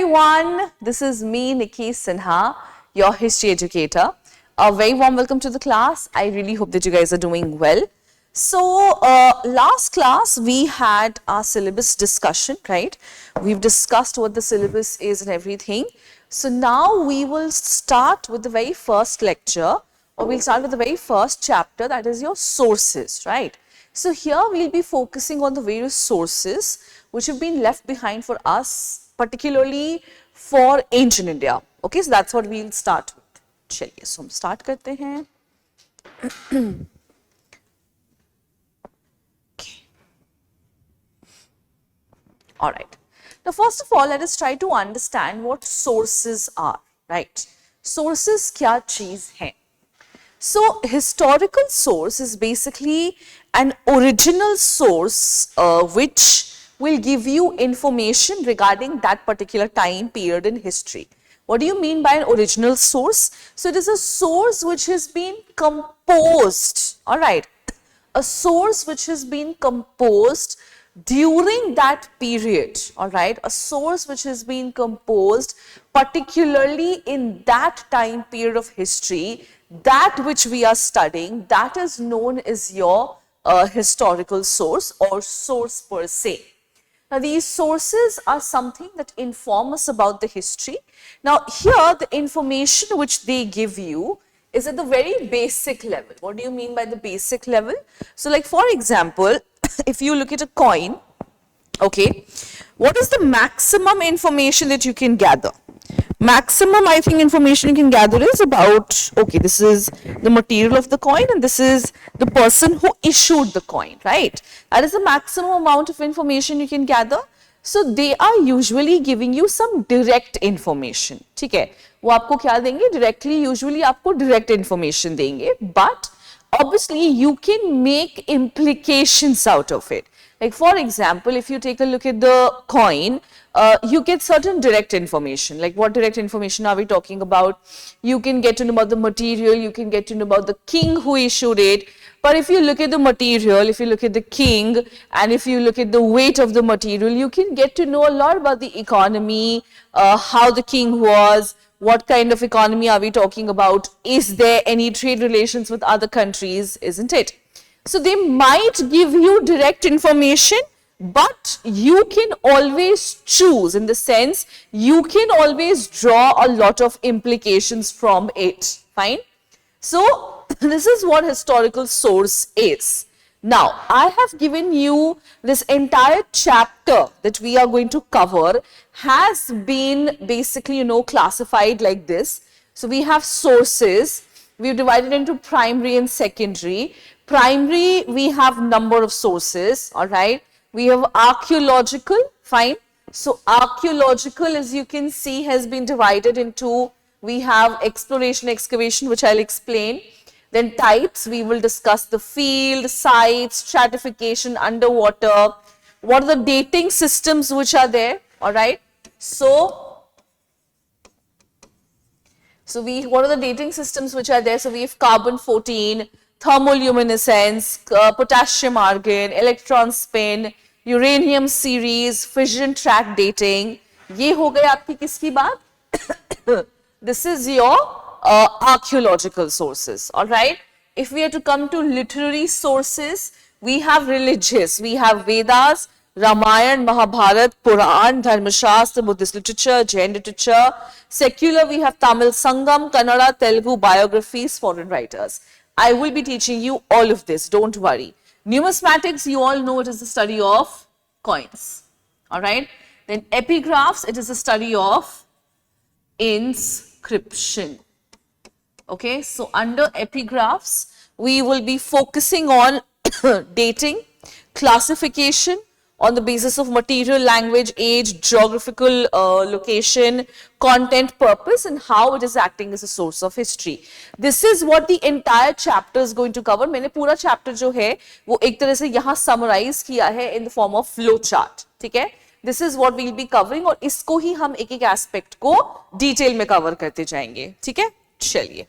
everyone, this is me, Nicky Sinha, your history educator. A very warm welcome to the class. I really hope that you guys are doing well. So, last class we had our syllabus discussion, right? We've discussed what the syllabus is and everything. So, now we will start with the very first lecture, or we'll start with the very first chapter, that is your sources, right? So, here we'll be focusing on the various sources which have been left behind for us, particularly for ancient India. Okay, so that's what we'll start with. चलिए, so हम start करते हैं. Okay. All right. Now, first of all, let us try to understand what sources are, right? Sources क्या चीज हैं? So, historical source is basically an original source which will give you information regarding that particular time period in history. What do you mean by an original source? So, it is a source which has been composed, all right, a source which has been composed during that period, all right, a source which has been composed particularly in that time period of history, that which we are studying, that is known as your historical source or source per se. Now, these sources are something that inform us about the history. Now, here the information which they give you is at the very basic level. What do you mean by the basic level? So, like for example, if you look at a coin, okay, what is the maximum information that you can gather? Maximum, I think, information you can gather is about, okay, this is the material of the coin and this is the person who issued the coin, right? That is the maximum amount of information you can gather. So, they are usually giving you some direct information, ठीक है? वो आपको क्या देंगे? Directly, usually आपको direct information देंगे, but obviously you can make implications out of it. Like for example, if you take a look at the coin, you get certain direct information. Like what direct information are we talking about? You can get to know about the material, you can get to know about the king who issued it. But if you look at the material, if you look at the king, and if you look at the weight of the material, you can get to know a lot about the economy, how the king was, what kind of economy are we talking about, is there any trade relations with other countries, isn't it? So, they might give you direct information, but you can always choose, in the sense you can always draw a lot of implications from it, fine? So, this is what historical source is. Now, I have given you this entire chapter that we are going to cover has been basically, classified like this. So, we have sources, we have divided into primary and secondary. Primary, we have number of sources, all right. We have archaeological, fine. So, archaeological, as you can see, has been divided into, we have exploration, excavation, which I'll explain. Then types, we will discuss the field, sites, stratification, underwater. What are the dating systems which are there, all right. So, what are the dating systems which are there? So, we have carbon-14, thermoluminescence, potassium argon, electron spin, uranium series, fission track dating. ये हो गए आपकी किसकी बात? This is your archaeological sources, all right. If we are to come to literary sources, we have religious, we have Vedas, Ramayana, Mahabharata, Puran, Dharmashastra, Buddhist literature, Jain literature. Secular, we have Tamil Sangam, Kannada, Telugu, biographies, foreign writers. I will be teaching you all of this, don't worry. Numismatics, you all know it is the study of coins, all right. Then epigraphs, it is the study of inscription. Okay, so under epigraphs, we will be focusing on dating, classification on the basis of material, language, age, geographical location, content, purpose, and how it is acting as a source of history. This is what the entire chapter is going to cover. मैंने पूरा chapter जो है वो एक तरह से यहाँ summarize किया है in the form of flow chart. ठीक है? This is what we will be covering और इसको ही हम एक-एक aspect को detail में cover करते जाएंगे. ठीक है? चलिए.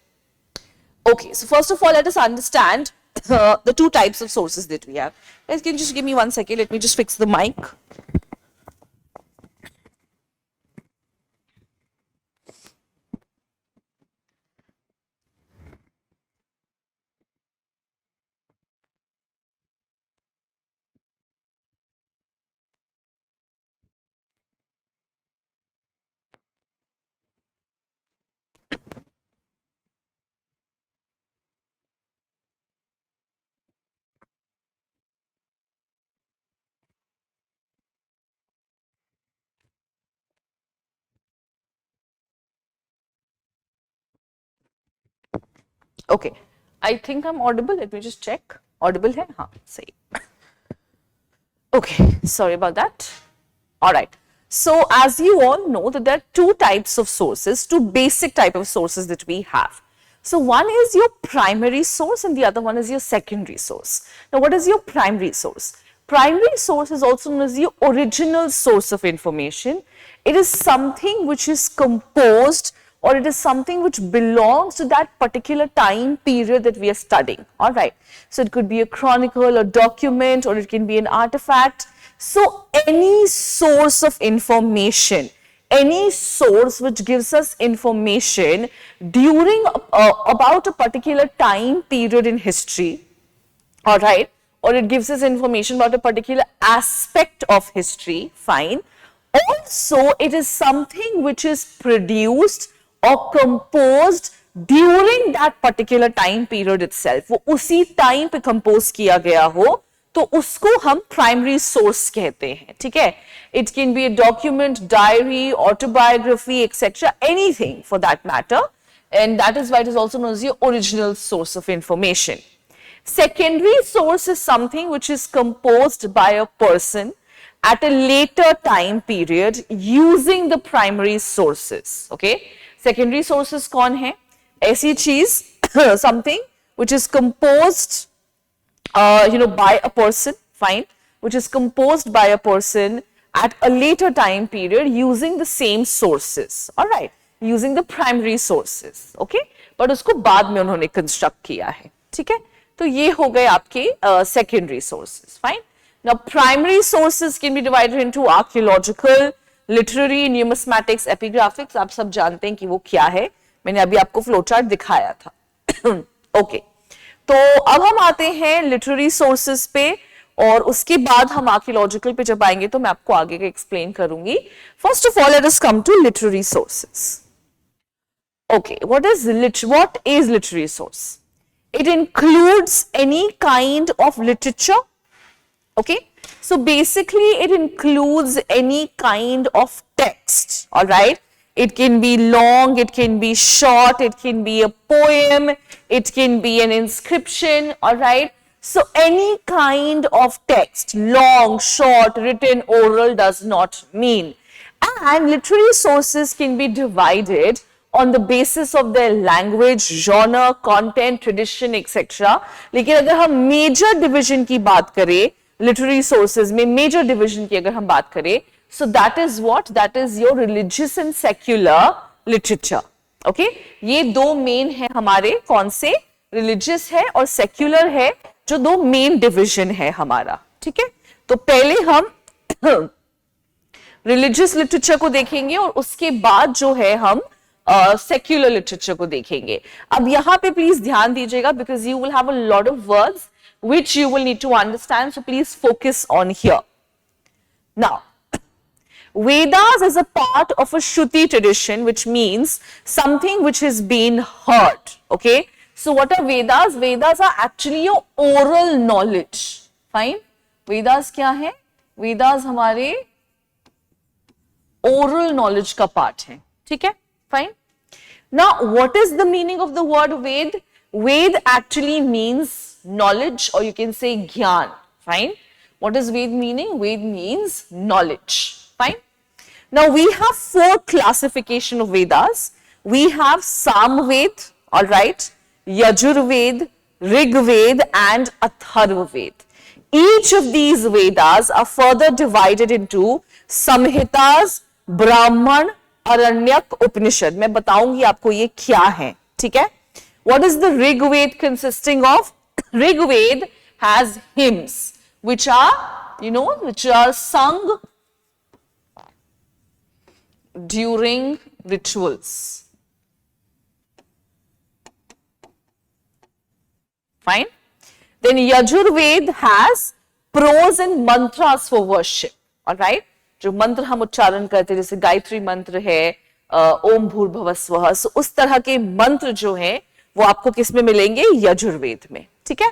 Okay, so first of all, let us understand the two types of sources that we have. Guys, can you just give me 1 second? Let me just fix the mic. Okay, I think I'm audible. Let me just check. Audible है? हाँ, सही. Okay, sorry about that. All right. So as you all know that there are two types of sources, two basic type of sources that we have. So one is your primary source and the other one is your secondary source. Now what is your primary source? Primary source is also known as your original source of information. It is something which is composed or it is something which belongs to that particular time period that we are studying. All right. So it could be a chronicle, a document, or it can be an artifact. So any source of information, any source which gives us information during about a particular time period in history, all right, or it gives us information about a particular aspect of history, fine. Also, it is something which is produced or composed during that particular time period itself. वो उसी time पे compose किया गया हो, तो उसको हम primary source कहते हैं, ठीक है? It can be a document, diary, autobiography, etc., anything for that matter, and that is why it is also known as your original source of information. Secondary source is something which is composed by a person at a later time period using the primary sources. Okay, secondary sources कौन है? ऐसी चीज something which is composed by a person, fine, which is composed by a person at a later time period using the same sources, all right, using the primary sources, okay, but उसको बाद में उन्होंने construct किया है, ठीक है? तो ये हो गए आपके secondary sources, fine. Now primary sources can be divided into archaeological, literary, numismatics, epigraphics. आप सब जानते हैं कि वो क्या है, मैंने अभी आपको फ्लो चार्ट दिखाया था. ओके, तो अब हम आते हैं लिटरेरी सोर्सेस पे और उसके बाद हम आर्कियोलॉजिकल पे जब आएंगे तो मैं आपको आगे का एक्सप्लेन करूंगी. First of all let us come to literary sources. Okay, what is literary source? It includes any kind of literature. Okay, so basically it includes any kind of text, all right. It can be long, it can be short, it can be a poem, it can be an inscription, all right. So any kind of text, long, short, written, oral, does not mean. And literary sources can be divided on the basis of their language, genre, content, tradition, etc. लेकिन अगर हम major division की बात करें, literary sources में major division की अगर हम बात करें, so that is what? That is your religious and secular literature. Okay? ये दो main है हमारे, कौन से? Religious है और secular है, जो दो main division है हमारा, ठीक है? तो पहले हम religious literature को देखेंगे और उसके बाद जो है हम secular literature को देखेंगे. अब यहाँ पे please ध्यान दीजिएगा because you will have a lot of words which you will need to understand, so please focus on here. Now, Vedas is a part of a Shruti tradition, which means something which has been heard. Okay, so what are Vedas? Vedas are actually your oral knowledge. Fine. Vedas क्या है? Vedas हमारे oral knowledge का part है. ठीक है? Fine. Now, what is the meaning of the word Ved? Ved actually means knowledge, or you can say Gyan. Fine. What is Ved meaning? Ved means knowledge. Fine. Now, we have four classification of Vedas. We have Samved, all right, Yajurved, Rigved, and Atharvaved. Each of these Vedas are further divided into Samhitas, Brahman, Aranyak, Upanishad. मैं बताऊंगी आपको ये क्या है, ठीक है? What is the Rigved consisting of? Rigved has hymns which are, which are sung during rituals. Fine. Then Yajurved has prose and mantras for worship. All right. जो मंत्र हम उच्चारण करते हैं, जैसे गायत्री मंत्र है, ओम भूर्भुवः स्वः, सो उस तरह के मंत्र जो हैं वो आपको किस में मिलेंगे? यजुर्वेद में. ठीक है?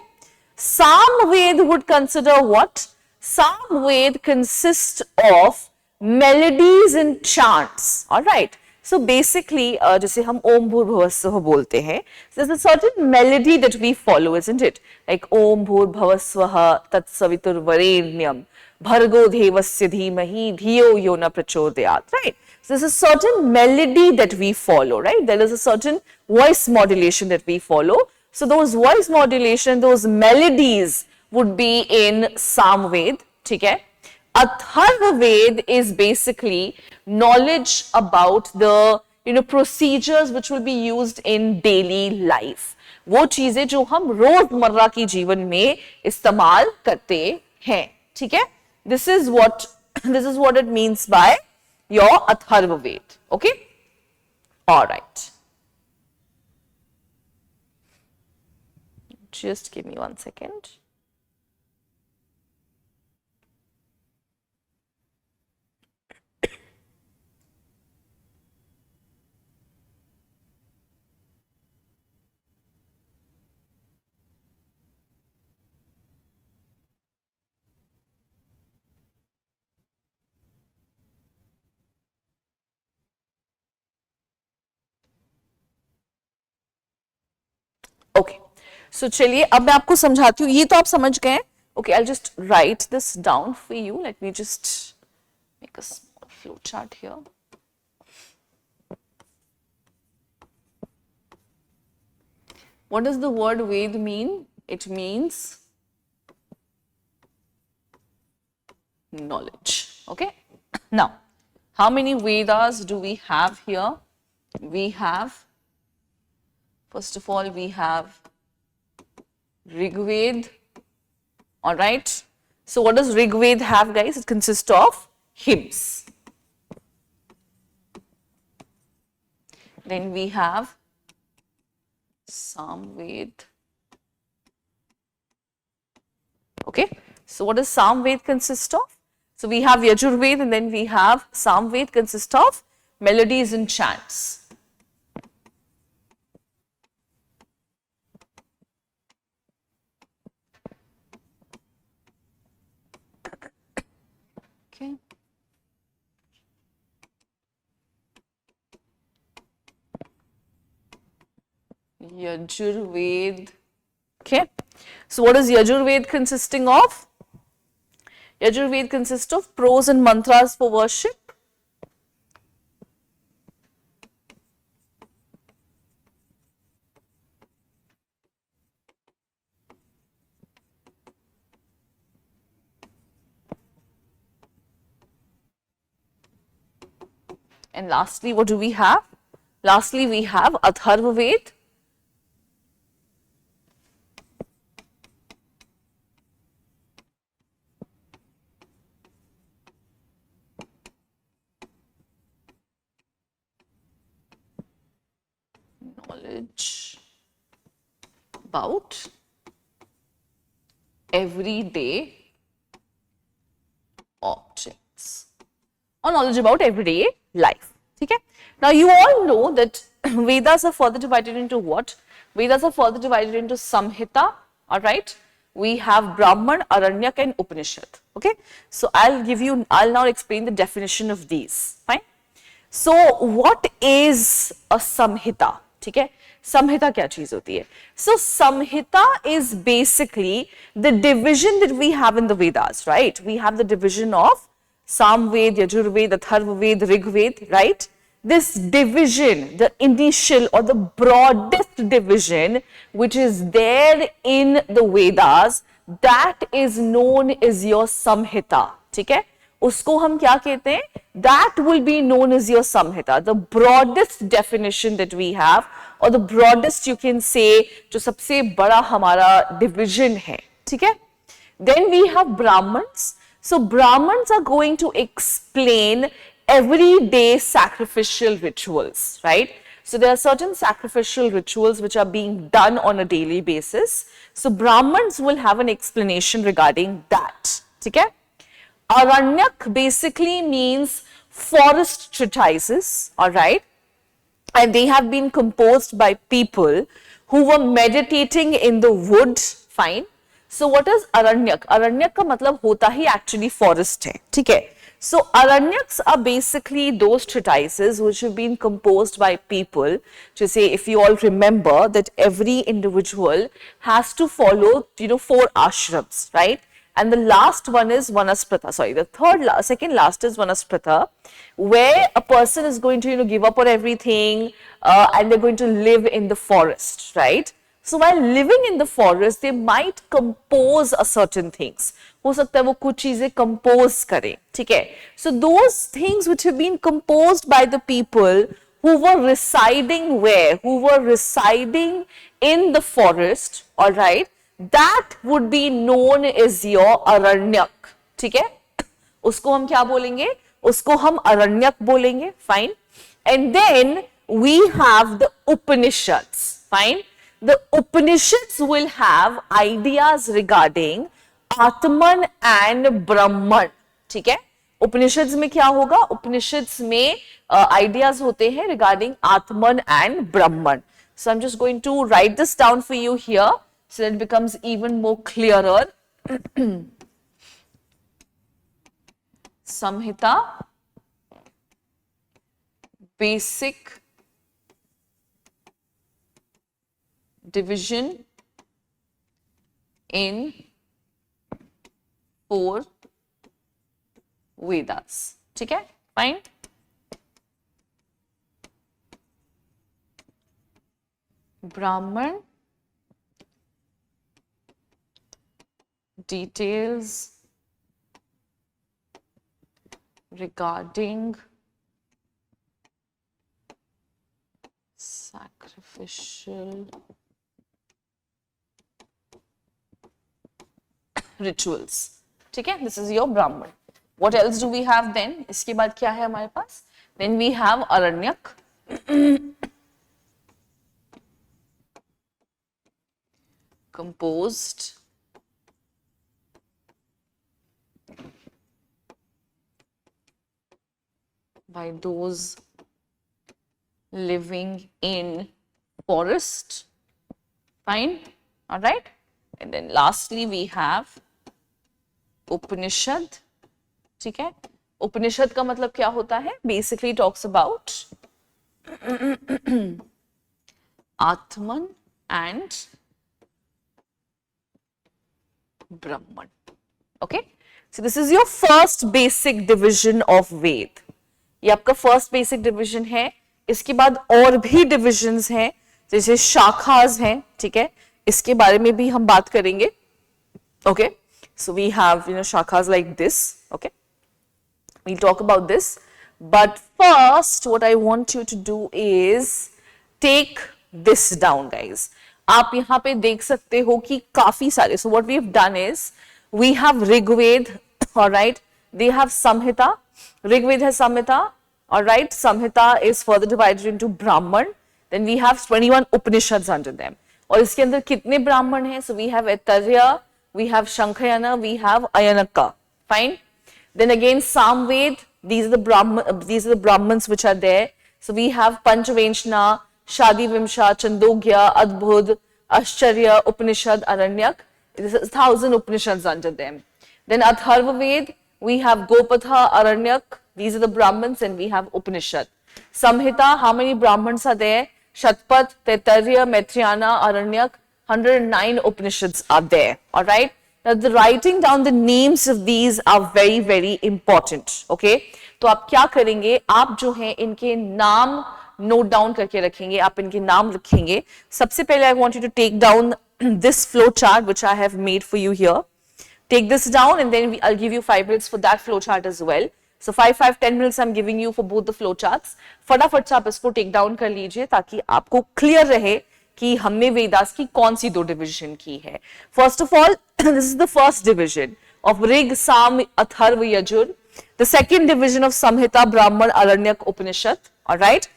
Samved would consider what? Samved consists of melodies and chants. All right. So basically, जैसे हम ओम भूर्भुवस्सुः बोलते हैं, there's a certain melody that we follow, isn't it? Like ओम भूर्भुवस्सुः तत्सवितुर्वरेण्यं भर्गो देवस्य धीमहि धियो यो न प्रचोदयात्, right? So there's a certain melody that we follow, right? There is a certain voice modulation that we follow. So those voice modulation, those melodies would be in Samved, ठीक है? Atharvaved is basically knowledge about the procedures which will be used in daily life. वो चीजें जो हम रोजमर्रा की जीवन में इस्तेमाल करते हैं, ठीक है? This is what it means by your Atharvaved. Okay? All right. Just give me 1 second. Okay. So चलिए अब मैं आपको समझाती हूँ, ये तो आप समझ गए. Okay, I'll just write this down for you. Let me just make a small flow chart here. What does the word Ved mean? It means knowledge. Okay. Now, how many Vedas do we have here? We have, first of all, we have Rigved. All right. So what does Rigved have, guys? It consists of hymns. Then we have Samved. Okay. So what does Samved consist of? So we have Yajurved and then we have Samved consist of melodies and chants. Okay. Yajurved. Okay. So what is Yajurved consisting of? Yajurved consists of prose and mantras for worship. And lastly, what do we have? Lastly, we have Atharvaved. Knowledge about everyday objects or knowledge about everyday life. Okay? Now you all know that Vedas are further divided into what? Vedas are further divided into Samhita, all right? We have Brahman, Aranyak and Upanishad. Okay? So I'll now explain the definition of these. Fine? So what is a Samhita? ठीक है, Samhita क्या चीज होती है? So Samhita is basically the division that we have in the Vedas, right? We have the division of Samved, Yajurved, Atharvaved, Rigved, right? This division, the initial or the broadest division which is there in the Vedas, that is known as your Samhita. ठीक है, उसको हम क्या कहते हैं? That will be known as your Samhita, the broadest definition that we have, or the broadest you can say, जो सबसे बड़ा हमारा division है, ठीक है? Then we have Brahmins. So Brahmins are going to explain everyday sacrificial rituals, right? So there are certain sacrificial rituals which are being done on a daily basis. So Brahmins will have an explanation regarding that, ठीक है? Aranyak basically means forest treatises, all right? And they have been composed by people who were meditating in the wood, fine? So what is Aranyak? Aranyak का मतलब होता ही actually forest है, ठीक है? So Aranyaks are basically those treatises which have been composed by people. To say, if you all remember that every individual has to follow, 4 ashrams, right? And the last one is Vanaspratha. Sorry, the second last is Vanaspratha, where a person is going to, give up on everything, and they're going to live in the forest, right? So while living in the forest, they might compose a certain things. हो सकता है वो कुछ चीजें compose करें, ठीक है? So those things which have been composed by the people who were residing where? Who were residing in the forest, all right? That would be known as your aranyak, ठीक है? उसको हम क्या बोलेंगे? उसको हम aranyak बोलेंगे, fine. And then we have the Upanishads, fine. The Upanishads will have ideas regarding Atman and Brahman, ठीक है? Upanishads में क्या होगा? Upanishads में ideas होते हैं regarding Atman and Brahman. So I'm just going to write this down for you here so that it becomes even more clearer. Samhita, basic division in 4 Vedas. ठीक है? Fine. Brahman, details regarding sacrificial rituals. ठीक है? This is your Brahman. What else do we have then? इसके बाद क्या है हमारे पास? Then we have Aranyak. Composed by those living in forest. Fine. All right. And then lastly we have Upanishad. ठीक है? Upanishad का मतलब क्या होता है? Basically talks about Atman and Brahman. Okay? So this is your first basic division of Ved. ये आपका first basic division है. इसके बाद और भी divisions हैं, जैसे शाखास हैं, ठीक है? इसके बारे में भी हम बात करेंगे. Okay? So we have, shakhas like this, okay? We'll talk about this. But first, what I want you to do is take this down, guys. आप यहाँ पे देख सकते हो कि काफी सारे. So what we've done is, we have Rigved, all right? They have Samhita. Rigved has Samhita, all right? Samhita is further divided into Brahman. Then we have 21 Upanishads under them. और इसके अंदर कितने ब्राह्मण हैं? So we have Aitarya, we have Shankhayana, we have Ayanaka. Fine. Then again Samved, these are the Brahmans which are there. So we have Panchavenshna, Shadi Vimsha, Chandogya, Adbhud, Ashcharya, Upanishad, Aranyak. This is 1,000 Upanishads under them. Then Atharva Ved, we have Gopatha, Aranyak. These are the Brahmans, and we have Upanishad. Samhita, how many Brahmans are there? Shatpat, Taitarya, Maitrayana, Aranyak. 109 Upanishads are there. All right. Now, the writing down the names of these are very, very important. Okay. तो आप क्या करेंगे? आप जो हैं इनके नाम note down करके रखेंगे. आप इनके नाम लिखेंगे. सबसे पहले I want you to take down this flow chart which I have made for you here. Take this down, and then I'll give you 5 minutes for that flow chart as well. So 10 minutes I'm giving you for both the flow charts. फटाफट से आप इसको take down कर लीजिए ताकि आपको clear रहे कि हमने वेदास की कौन सी 2 डिविजन की है. First of all, this is the first division of Rig, Sam, Atharva, Yajur. The second division of Samhita, Brahman, Aranyak, Upanishad. All right.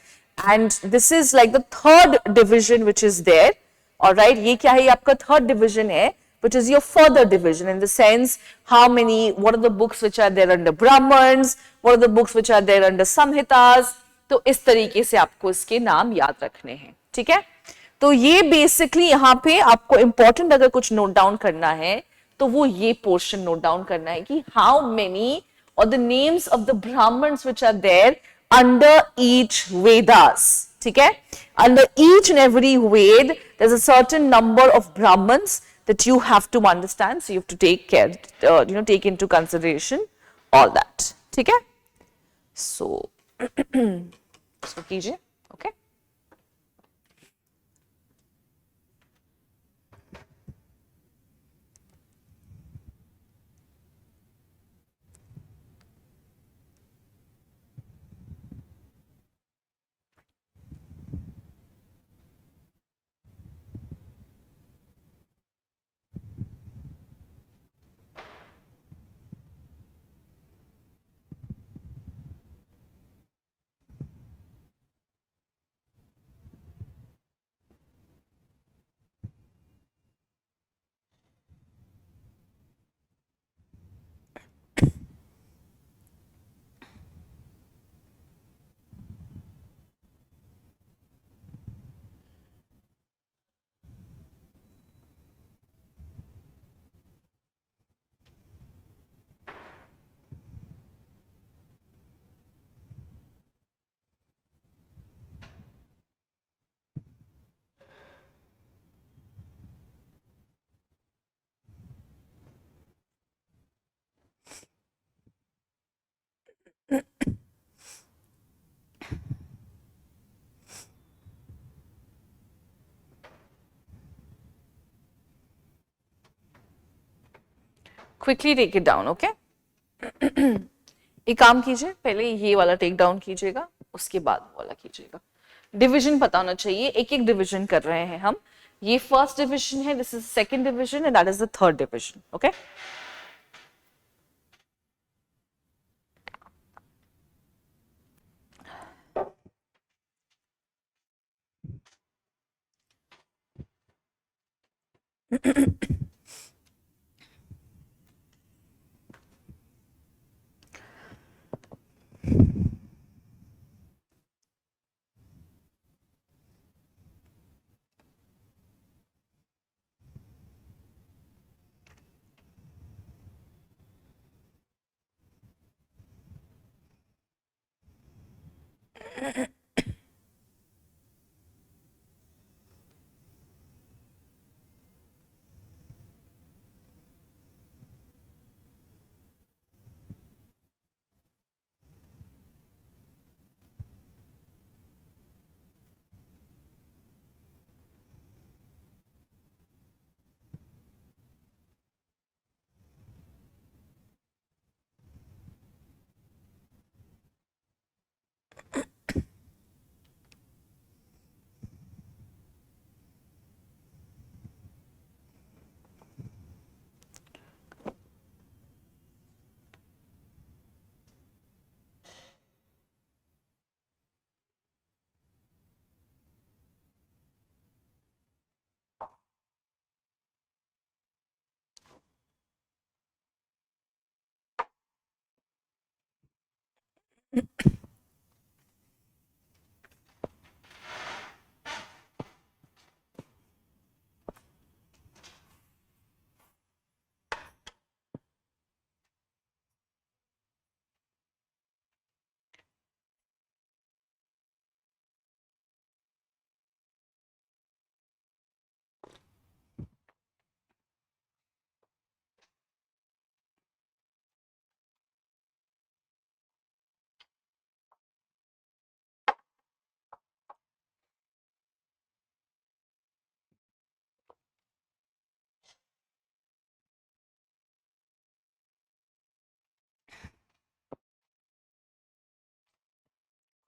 And this is like the third division which is there. All right. ये क्या है? ये आपका third division है, which is your further division in the sense what are the books which are there under Brahmans, what are the books which are there under Samhitas. तो इस तरीके से आपको इसके नाम याद रखने हैं. ठीक है? तो ये बेसिकली यहाँ पे आपको इंपॉर्टेंट अगर कुछ नोट डाउन करना है तो वो ये पोर्शन नोट डाउन करना है कि how many or the names of the Brahmins which are there under each Vedas. Okay? Under each and every Ved, there's a certain number of Brahmins that you have to understand. So you have to take care, take into consideration all that. Okay? So, so कीजिए. Okay? Quickly take it down, okay? एक काम कीजिए, पहले ये वाला take down कीजिएगा, उसके बाद वाला कीजिएगा. डिवीजन पता होना चाहिए, एक एक डिवीजन कर रहे हैं हम. ये फर्स्ट डिवीजन है, this is second division and that is the third division. Okay?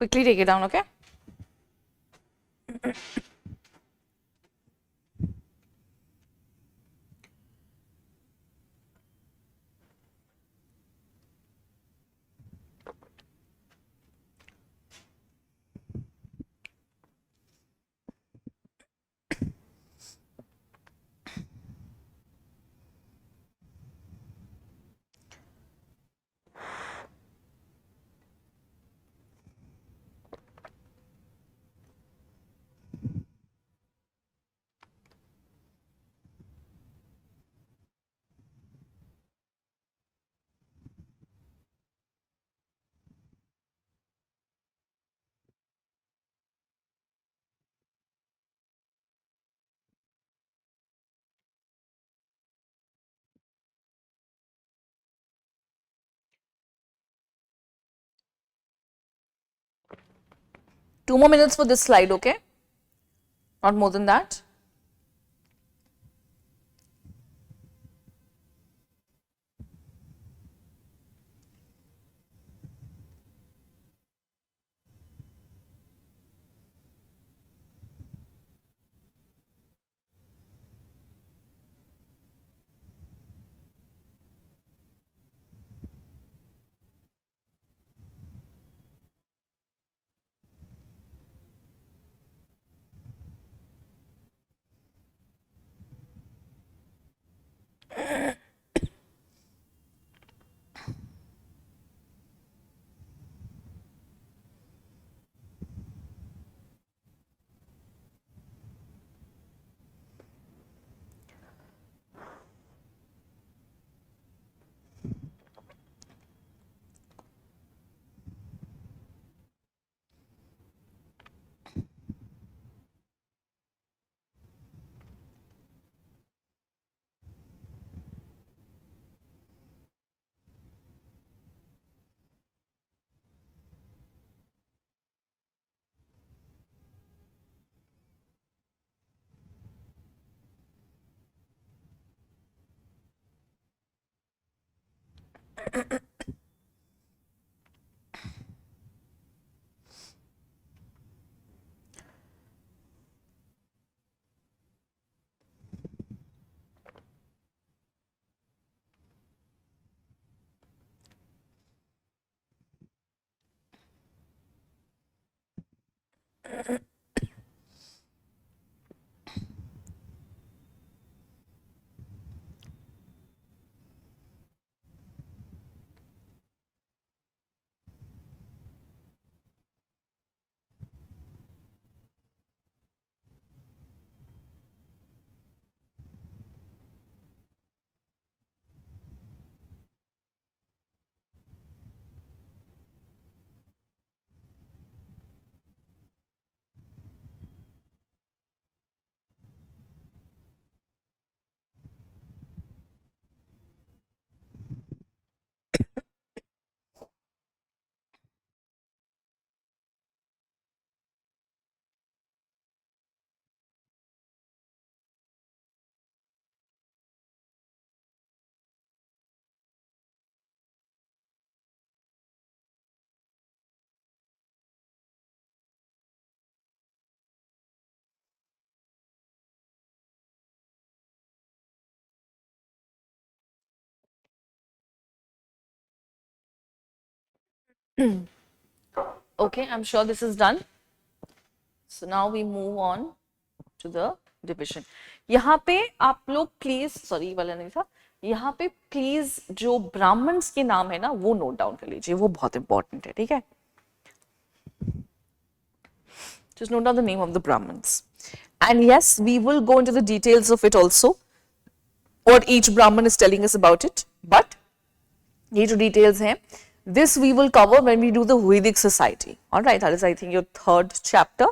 Quickly take it down, okay? 2 more minutes for this slide, okay? Not more than that. Okay, I'm sure this is done. So now we move on to the division. यहाँ पे आप लोग please, sorry वाला नहीं था, यहाँ पे please जो ब्राह्मण्स के नाम है ना वो नोट डाउन कर लीजिए, वो बहुत इंपॉर्टेंट है, ठीक है? Just note down the name of the Brahmins. And yes, we will go into the details of it also, what each Brahman is telling us about it. But ये जो details हैं, this we will cover when we do the Vedic society. All right, that is, I think, your third chapter.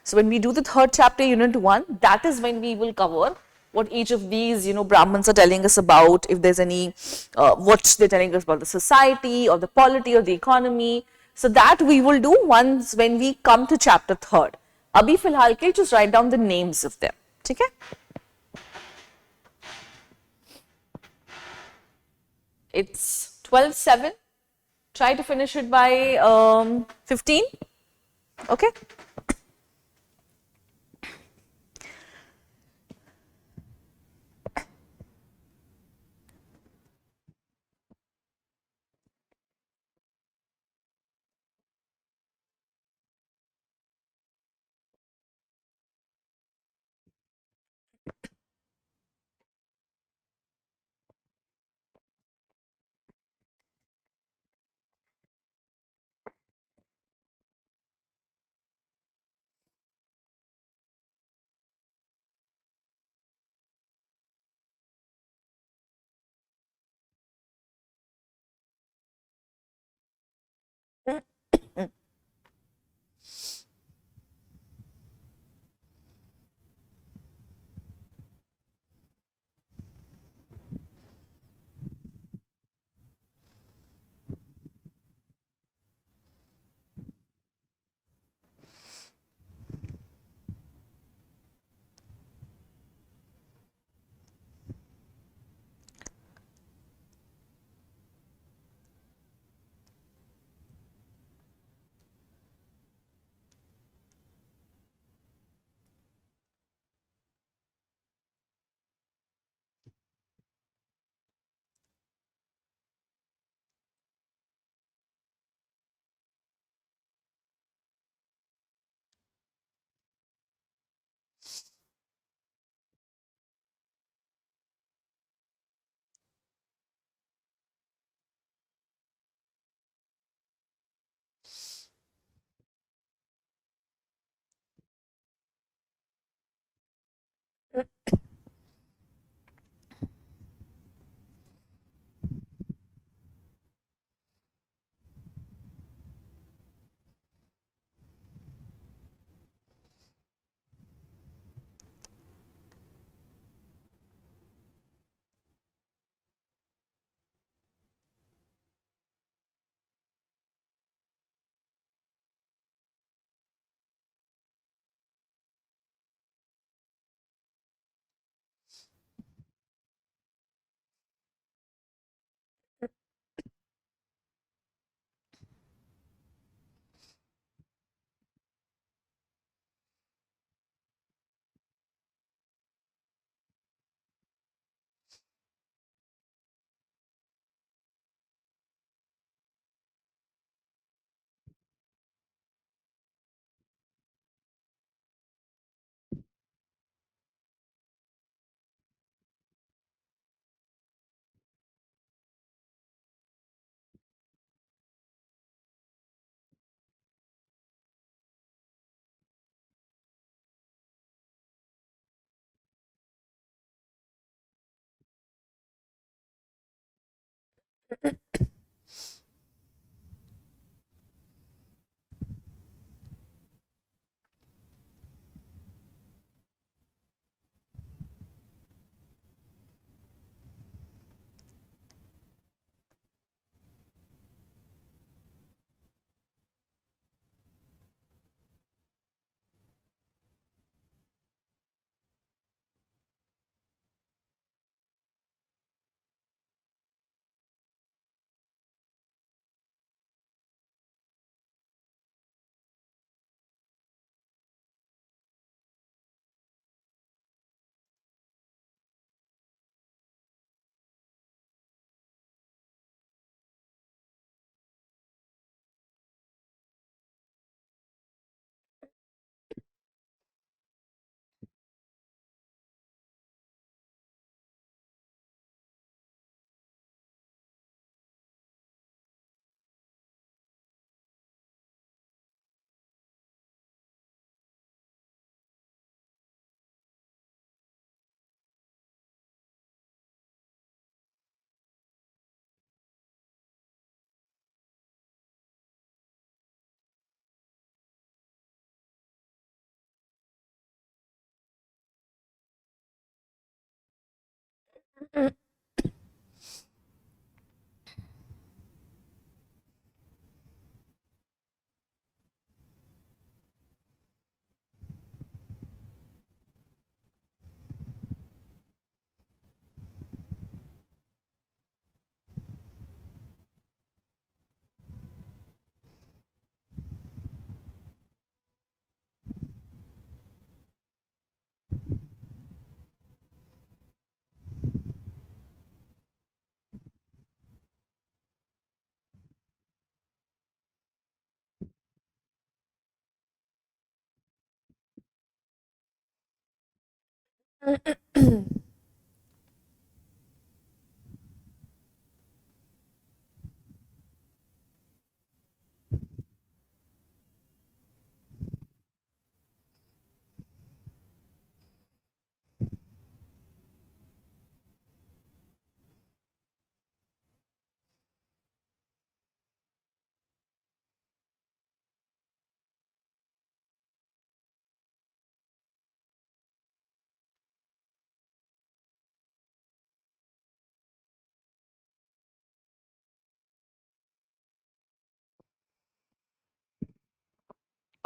So when we do the third chapter, unit 1, that is when we will cover what each of these, Brahmins are telling us about, if there's any, what they're telling us about the society or the polity or the economy. So that we will do once when we come to chapter 3rd. Abhi filhal ke just write down the names of them. ठीक है? It's 12:07. Try to finish it by 15. Okay?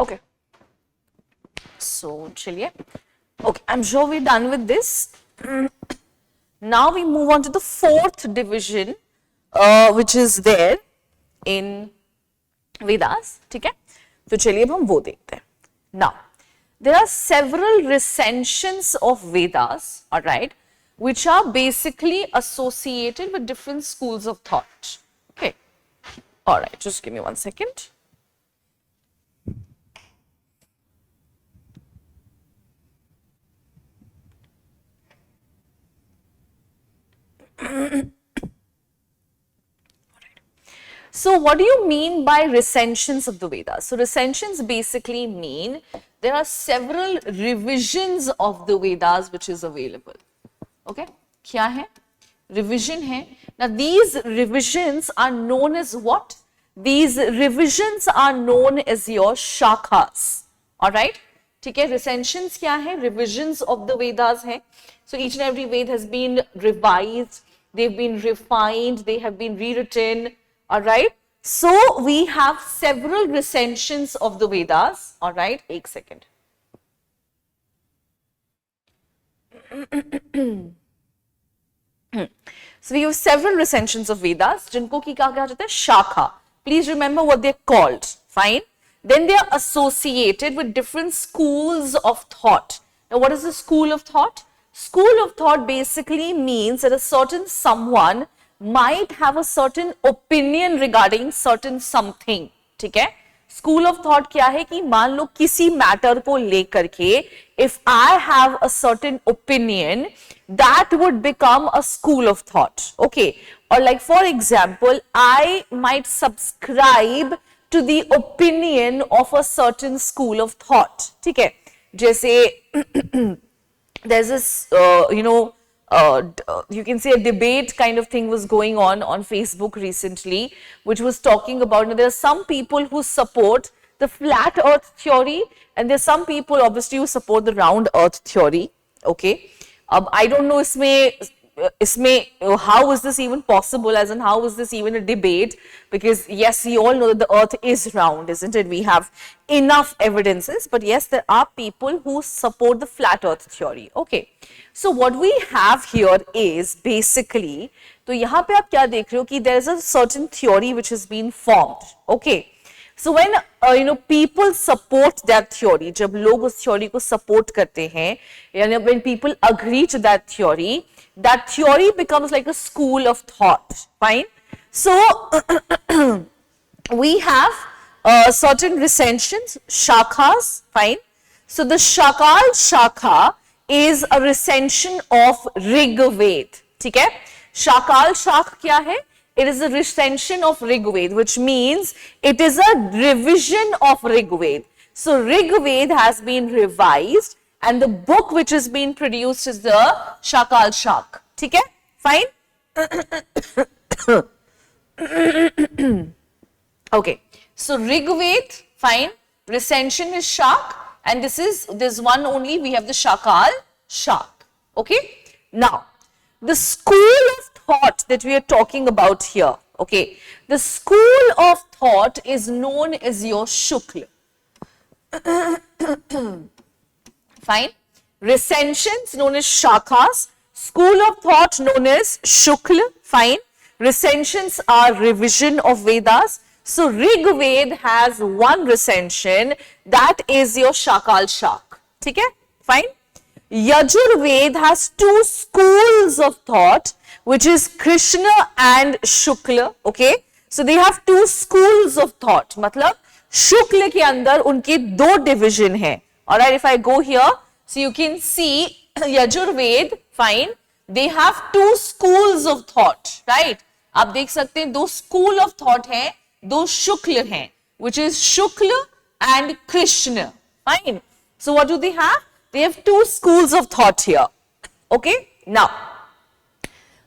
Okay. So, chaliye. Okay, I'm sure we're done with this. Now we move on to the fourth division, which is there in Vedas. ठीक है? तो चलिए अब हम वो देखते हैं. Now, there are several recensions of Vedas, all right, which are basically associated with different schools of thought. Okay. All right, just give me 1 second. So what do you mean by recensions of the Vedas? So recensions basically mean there are several revisions of the Vedas which is available. Okay, क्या है? Revision है. Now these revisions are known as what? These revisions are known as your shakhas. Alright? ठीक है, recensions क्या है? Revisions of the Vedas है. So each and every Ved has been revised, they've been refined, they have been rewritten. Alright? So we have several recensions of the Vedas. Alright? एक second. So we have several recensions of Vedas, जिनको की क्या कहा जाता है? शाखा. Please remember what they're called. Fine. Then they are associated with different schools of thought. Now, what is a school of thought? School of thought basically means that a certain someone might have a certain opinion regarding certain something. ठीक है? School of thought क्या है कि मान लो किसी matter को लेकर के if I have a certain opinion, that would become a school of thought. Okay. Or like for example, I might subscribe to the opinion of a certain school of thought. ठीक है? जैसे there's this, you can say a debate kind of thing was going on Facebook recently, which was talking about, there are some people who support the flat earth theory and there are some people obviously who support the round earth theory. Okay. I don't know how is this even possible, as in how is this even a debate, because yes, we all know that the earth is round, isn't it? We have enough evidences, but yes, there are people who support the flat earth theory. Okay, so what we have here is basically, तो यहाँ पे आप क्या देख रहे हो कि there is a certain theory which has been formed. Okay, so when people support that theory, जब लोग उस theory को support करते हैं, यानी when people agree to that theory becomes like a school of thought. Fine. So we have certain recensions, shakhas. Fine. So the shakha is a recension of Rig Ved. ठीक है? Shakal shakh क्या है? It is a recension of Rig Ved, which means it is a revision of Rig Ved. So Rig Ved has been revised and the book which has been produced is the Shakal Shakh. ठीक है? Fine? Okay. So Rig Ved, fine. Recension is Shakh and this one only we have the Shakal Shakh. Okay? Now, the school of thought that we are talking about here, okay, the school of thought is known as your Shukla. Fine. Recensions known as Shakhas, school of thought known as Shukla. Fine. Recensions are revision of Vedas. So Rig Ved has one recension, that is your Shakal Shakh. ठीक है? Fine. Yajurved has two schools of thought, which is Krishna and Shukla. Okay, so they have two schools of thought. मतलब शुक्ल के अंदर उनके दो division हैं. Alright, if I go here, so you can see Yajurved, fine. They have two schools of thought, right? आप देख सकते हैं दो school of thought हैं, दो शुक्ल हैं, which is Shukla and Krishna. Fine. So what do they have? They have two schools of thought here. Okay. Now,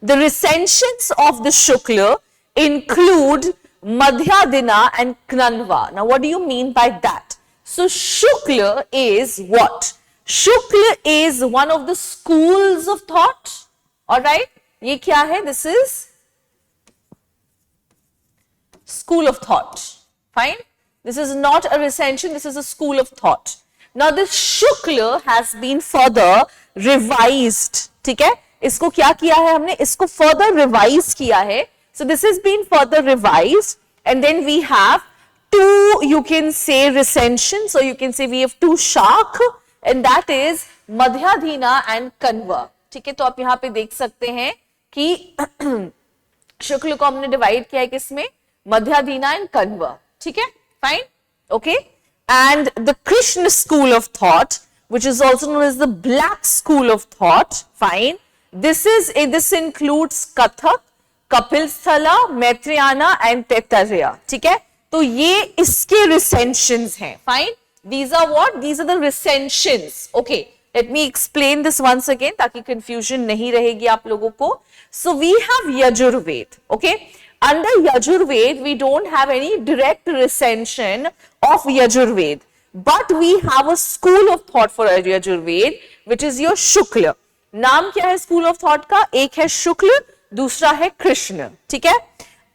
the recensions of the Shukla include Madhyadina and Knanva. Now, what do you mean by that? So, Shukla is what? Shukla is one of the schools of thought. Alright. Ye kya hai? This is school of thought. Fine. This is not a recension. This is a school of thought. Now this Shukla has been further revised. ठीक है? इसको क्या किया है हमने? इसको further revise किया है. So this has been further revised, and then we have two, you can say, recensions, or you can say we have two shakh, and that is Madhyadhina and Kanva. ठीक है? तो आप यहाँ पे देख सकते हैं कि शुक्ल को हमने डिवाइड किया है किसमें? Madhyadhina and Kanva. ठीक है? Fine? Okay? And the Krishna school of thought, which is also known as the black school of thought, fine. This includes Kathak, Kapilsthala, Maitrayani and Taittiriya, ठीक है। तो ये इसके रिसेंशंस हैं, fine. These are what? These are the recensions. Okay, let me explain this once again ताकि confusion नहीं रहेगी आप लोगों को. So we have Yajurved. Okay, under Yajurved we don't have any direct recension of Yajurved, but we have a school of thought for Yajurved, which is your Shukla. नाम क्या है school of thought का? एक है शुक्ल, दूसरा है कृष्ण, ठीक है।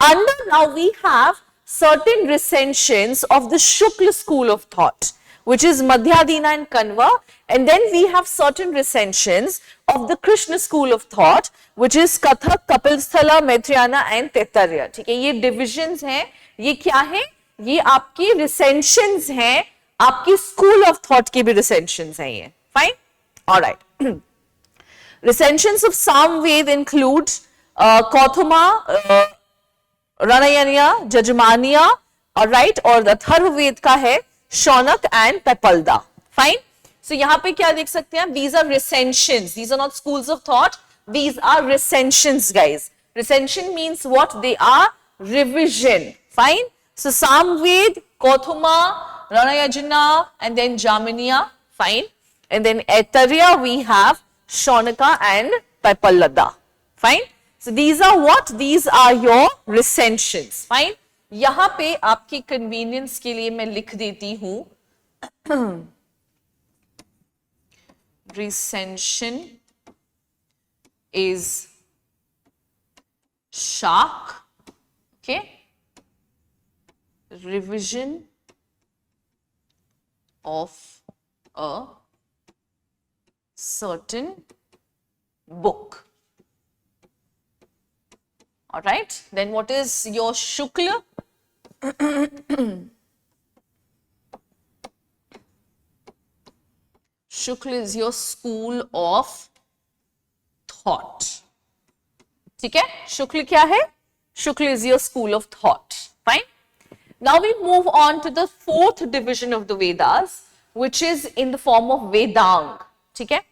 Under now we have certain recensions of the Shukla school of thought, which is Madhyadina and Kanva, and then we have certain recensions of the Krishna school of thought, which is Kathak, Kapilsthala, Maitrayana and Taittiriya, ठीक है। ये divisions हैं, ये क्या है? ये आपकी recensions हैं, आपकी school of thought की भी recensions हैं ये, fine, all right। Recensions of Samved include Kauthuma, Ranayaniya, Jajamaniya, all right, और अथर्ववेद का है शौनक एंड पेपल्दा, फाइन। सो यहाँ पे क्या देख सकते हैं? These are recensions. These are not schools of thought. These are recensions, guys. Recension means what? They are revision, fine. So Samved, Kauthuma, Ranayajana, and then Jamaniya, fine. And then Aitariya we have Shaunaka and Pepallada, fine. So these are what? These are your recensions, fine. यहाँ पे आपकी convenience के लिए मैं लिख देती हूं recension is shark, okay, revision of a certain book. All right, then what is your Shukla? Shukla is your school of thought, ठीक है। Shukla क्या है? Shukla is your school of thought, fine. Now we move on to the fourth division of the Vedas, which is in the form of Vedang, ठीक है।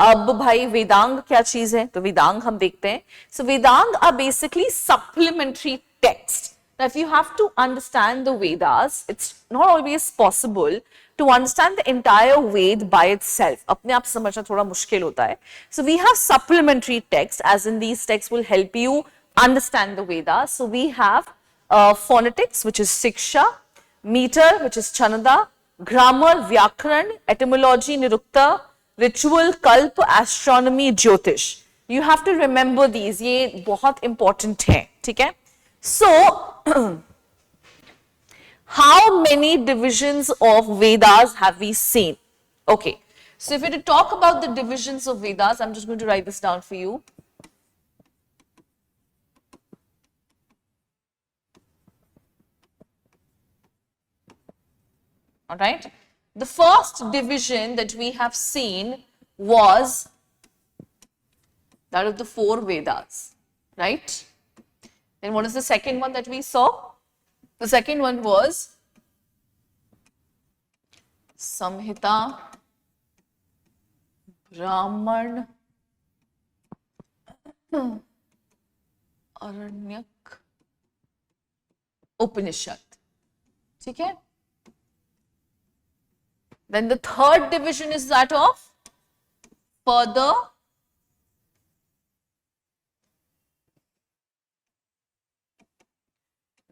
अब भाई वेदांग क्या चीज है? तो वेदांग हम देखते हैं। So Vedang are basically supplementary text. Now if you have to understand the Vedas, it's not always possible to understand the entire Ved by itself. अपने आप समझना थोड़ा मुश्किल होता है. So we have supplementary text, as in these texts will help you understand the Vedas. So we have phonetics, which is Siksha, meter, which is Chanada, grammar, Vyakaran, etymology, Nirukta, ritual, kalp, astronomy, Jyotish. You have to remember these. ये बहुत important है, ठीक है? So how many divisions of Vedas have we seen? Okay, so if we to talk about the divisions of Vedas, I'm just going to write this down for you. All right. The first division that we have seen was that of the four Vedas, right? Then what is the second one that we saw? The second one was Samhita, Brahman, Aranyak, Upanishad. ठीक है? Then the third division is that of further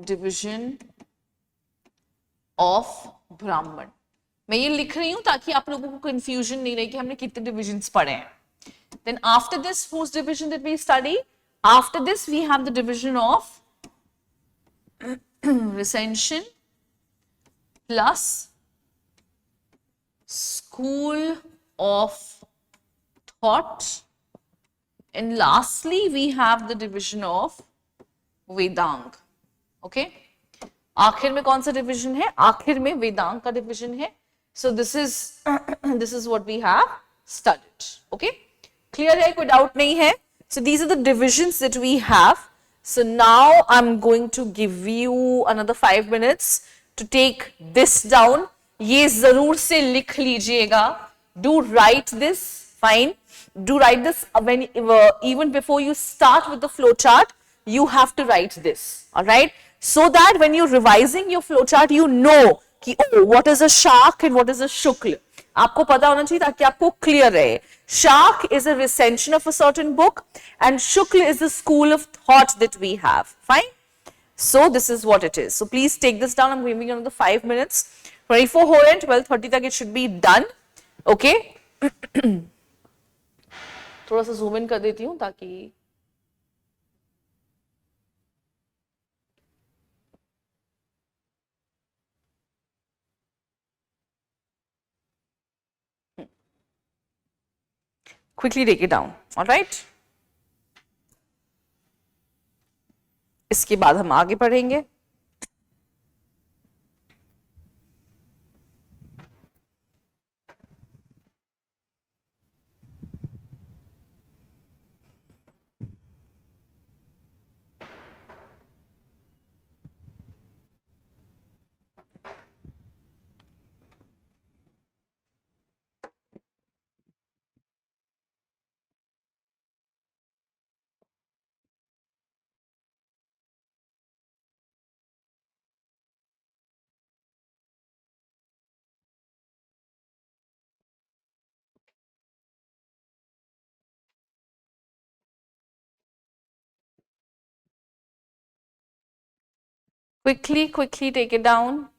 division of Brahman. मैं ये लिख रही हूं ताकि आप लोगों को confusion नहीं रहे कि हमने कितने divisions पढ़े हैं. Then after this, whose division did we study? After this, we have the division of recension plus school of thought, and lastly we have the division of Vedang. Okay, आखिर में कौन सा division है? आखिर में वेदांग का division है. So this is what we have studied. Okay, clear है? कोई doubt नहीं है? So these are the divisions that we have. So now I'm going to give you another 5 minutes to take this down. ये जरूर से लिख लीजिएगा. Do write this, fine. Do write this when even before you start with the flow chart. you have to write this, all right? So that when you're revising your flowchart, you know कि oh, what is a shark and what is a shukla. आपको पता होना चाहिए ताकि आपको clear रहे. Shark is a recension of a certain book and shukla is the school of thought that we have. Fine? So this is what it is. So please take this down. I'm giving you another 5 minutes. 24 हो रहे हैं, 12:30 तक it should be done. Okay? थोड़ा सा zoom in कर देती हूँ ताकि quickly take it down. All right? इसके बाद हम आगे पढ़ेंगे. Quickly take it down.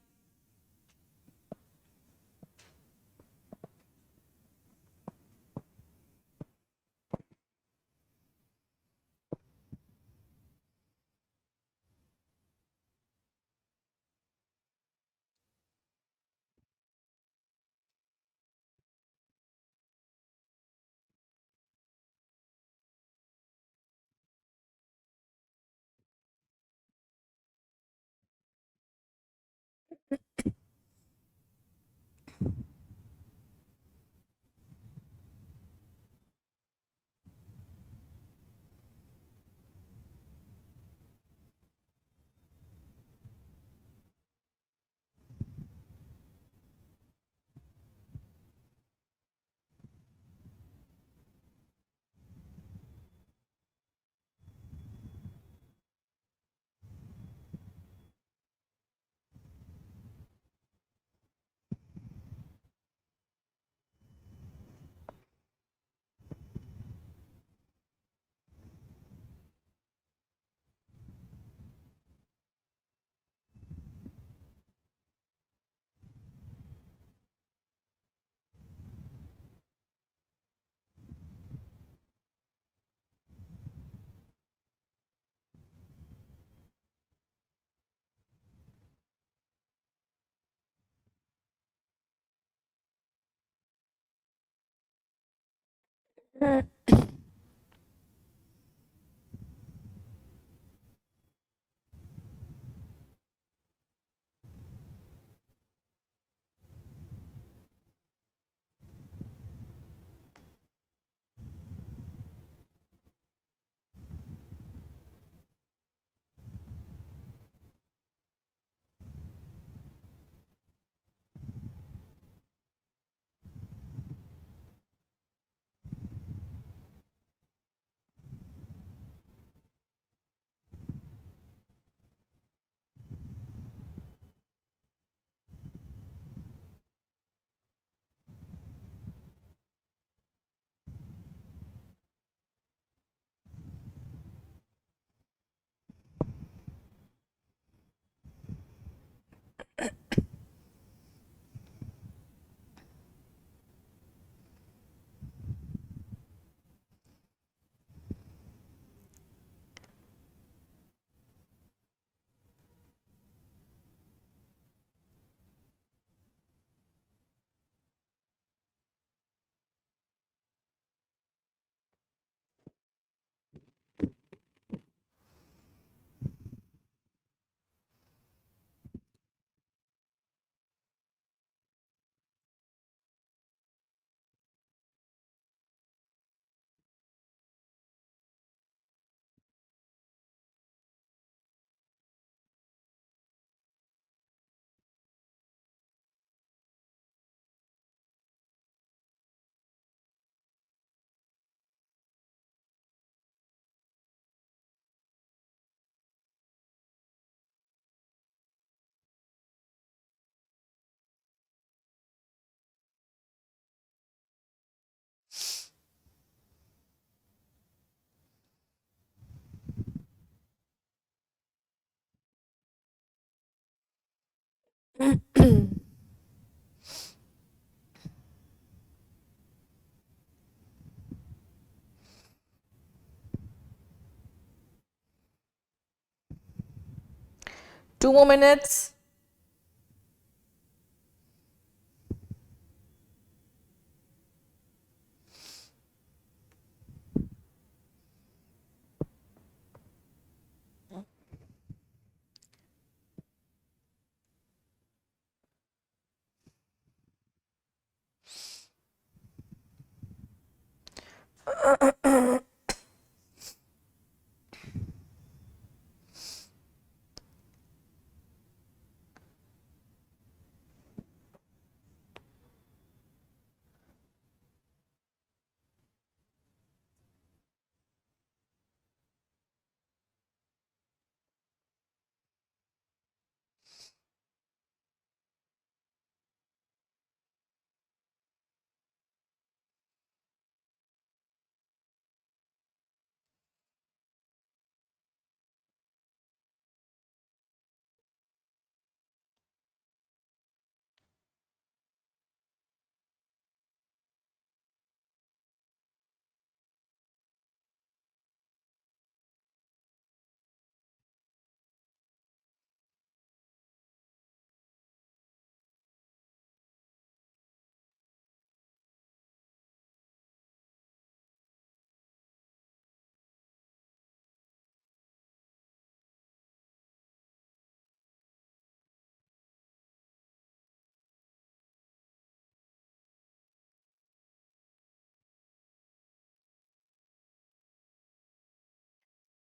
Two more minutes.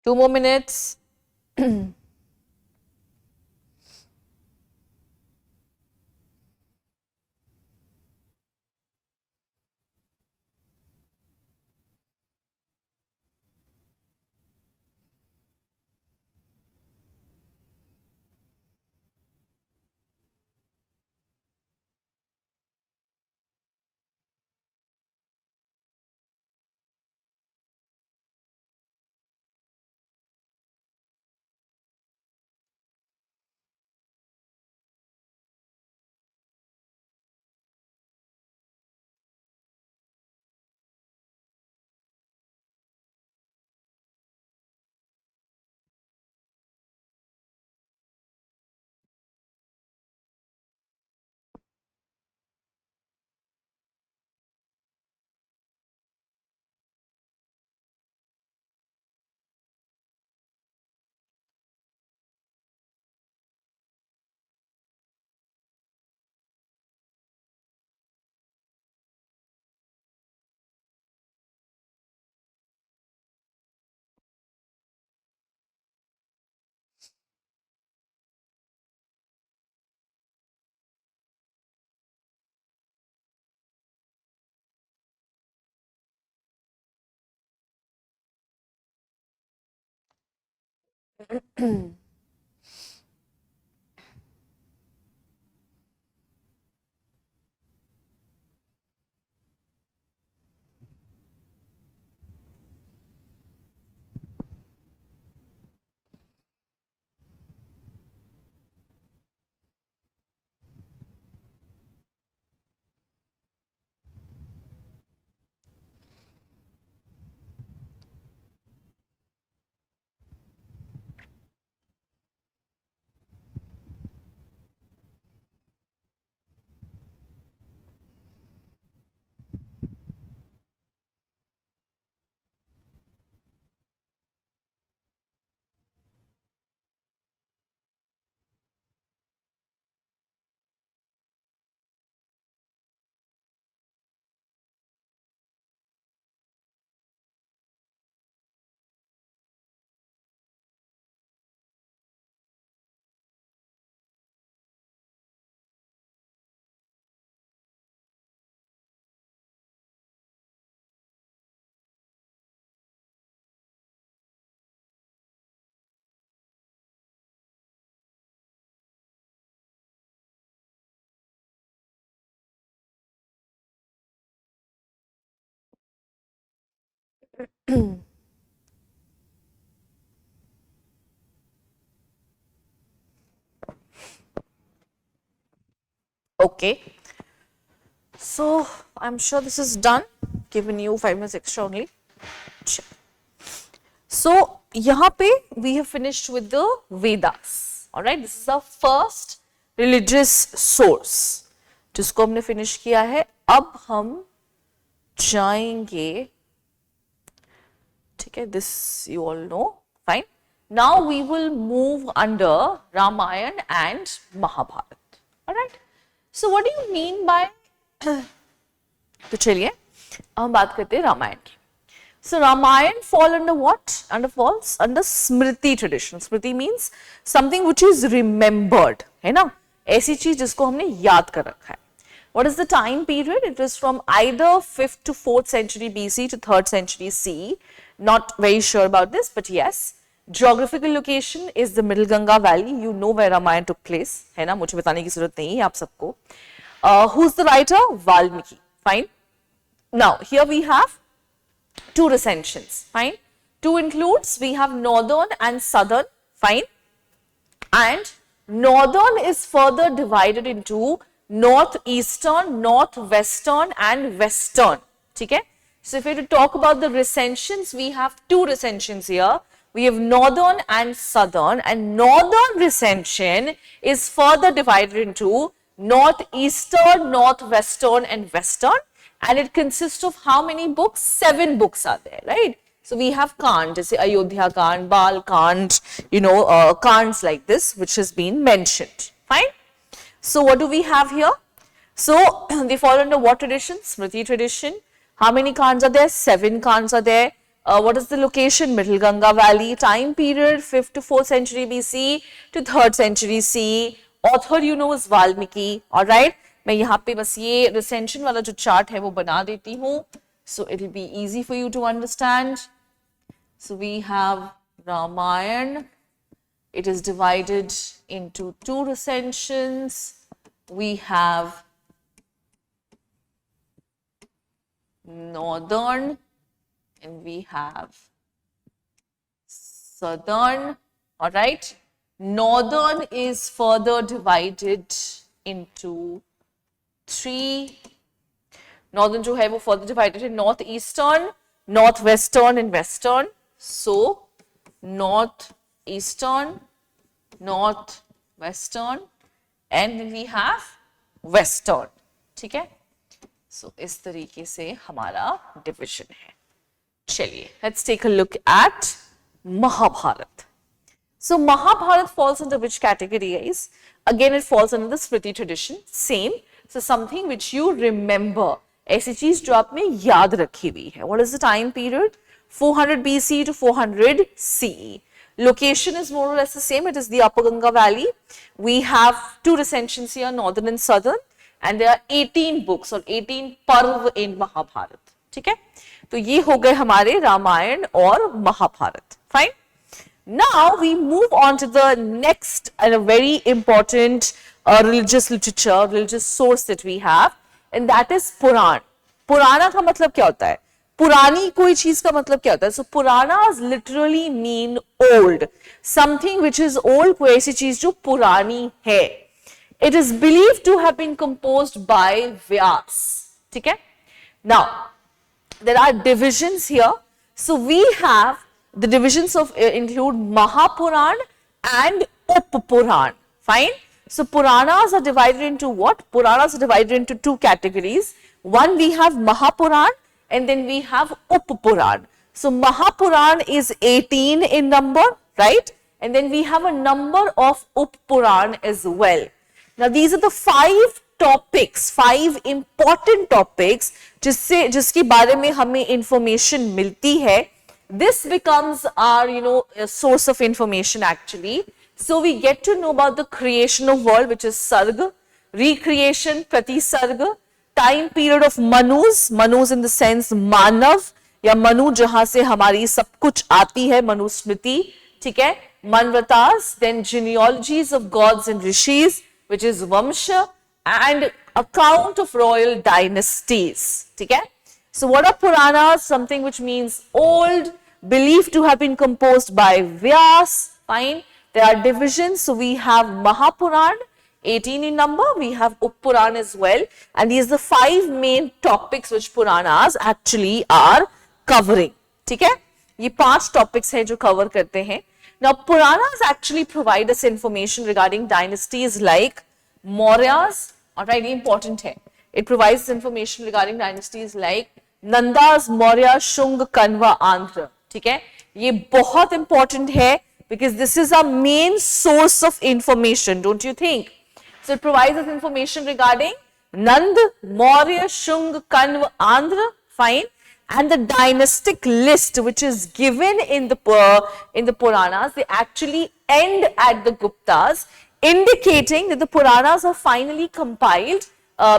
Two more minutes. Okay. So I'm sure this is done. Given you 5 minutes extra only. So यहाँ पे we have finished with the Vedas. All right. This is our first religious source. जिसको हमने finish किया है. अब हम जाएंगे. ठीक है. This you all know. Fine. Now we will move under Ramayana and Mahabharata. All right. So what do you mean by? तो चलिए हम बात करते हैं रामायण की. So Ramayana fall under what? Falls under Smriti tradition. Smriti means something which is remembered, है ना? ऐसी चीज जिसको हमने याद कर रखा है. What is the time period? It is from either 5th to 4th century BC to 3rd century CE. Not very sure about this, but yes. Geographical location is the Middle Ganga Valley. You know where Ramayana took place, है ना? मुझे बताने की जरूरत नहीं है आप सबको. Who's the writer? Valmiki. Fine. Now here we have two recensions. Fine. Two includes we have northern and southern. Fine. And northern is further divided into northeastern, northwestern, and western. Okay. So if we have to talk about the recensions, we have two recensions here. We have northern and southern, and northern recension is further divided into northeastern, northwestern, and western, and it consists of how many books? 7 books are there, right? So we have Kand, just say Ayodhya Kand, Bal Kand, Kands like this, which has been mentioned. Fine. So what do we have here? So they fall under what tradition? Smriti tradition. How many Kands are there? 7 Kands are there. What is the location? Middle Ganga Valley. Time period 5th to 4th century BC to 3rd century CE. Author you know is Valmiki. Alright. मैं यहाँ पे बस ये recension वाला जो chart है वो बना देती हूँ. So it will be easy for you to understand. So we have Ramayana. It is divided into 2 recensions. We have northern and we have southern. All right. Northern is further divided into 3. Northern जो है वो further divided in northeastern, northwestern, and western. So northeastern, northwestern, and then we have western. ठीक है? So इस तरीके से हमारा division है. चलिए, let's take a look at Mahabharata. So Mahabharata falls under which category, guys? Again, it falls under the Smriti tradition. Same. So something which you remember. ऐसी चीज जो आपने याद रखी हुई है. What is the time period? 400 BC to 400 CE. Location is more or less the same. It is the Upper Ganga Valley. We have 2 recensions here, northern and southern, and there are 18 books or 18 पर्व in Mahabharata. ठीक है? तो ये हो गए हमारे रामायण और Mahabharat. Fine. Now we move on to the next and a very important religious literature, religious source that we have, and that is Puran. पुराना का मतलब क्या होता है? पुरानी कोई चीज का मतलब क्या होता है? So Puranas literally mean old. Something which is old, कोई ऐसी चीज जो पुरानी है. It is believed to have been composed by Vyas. ठीक है? Now, there are divisions here. So we have the divisions of include Mahapuran and Uppuran. Fine. So Puranas are divided into what? Puranas are divided into 2 categories. One we have Mahapuran and then we have Uppuran. So Mahapuran is 18 in number, right? And then we have a number of Uppuran as well. Now these are the 5 topics, 5 important topics जिसके बारे में हमें information मिलती है. This becomes our, a source of information actually. So we get to know about the creation of world, which is Sarg, recreation, Pratisarg, time period of Manus in the sense Manav, या Manu जहाँ से हमारी सब कुछ आती है, Manusmriti, ठीक है? Manvratas, then genealogies of gods and rishis, which is Vamsha, and account of royal dynasties, ठीक है? So what are Puranas? Something which means old, believed to have been composed by Vyas. Fine. There are divisions. So we have Mahapuran. 18 in number. We have Uppuran as well, and these are the 5 main topics which Puranas actually are covering. ठीक है, ये 5 topics हैं जो cover करते हैं. Now Puranas actually provide us information regarding dynasties like Mauryas. Alright, ये important है. It provides information regarding dynasties like Nandas, Maurya, Shunga, Kanva, Andhra. ठीक है, ये बहुत important है because this is our main source of information, don't you think? So it provides us information regarding Nand, Maurya, Shunga, Kanva, Andhra, fine, and the dynastic list which is given in the Puranas, they actually end at the Guptas, indicating that the Puranas are finally compiled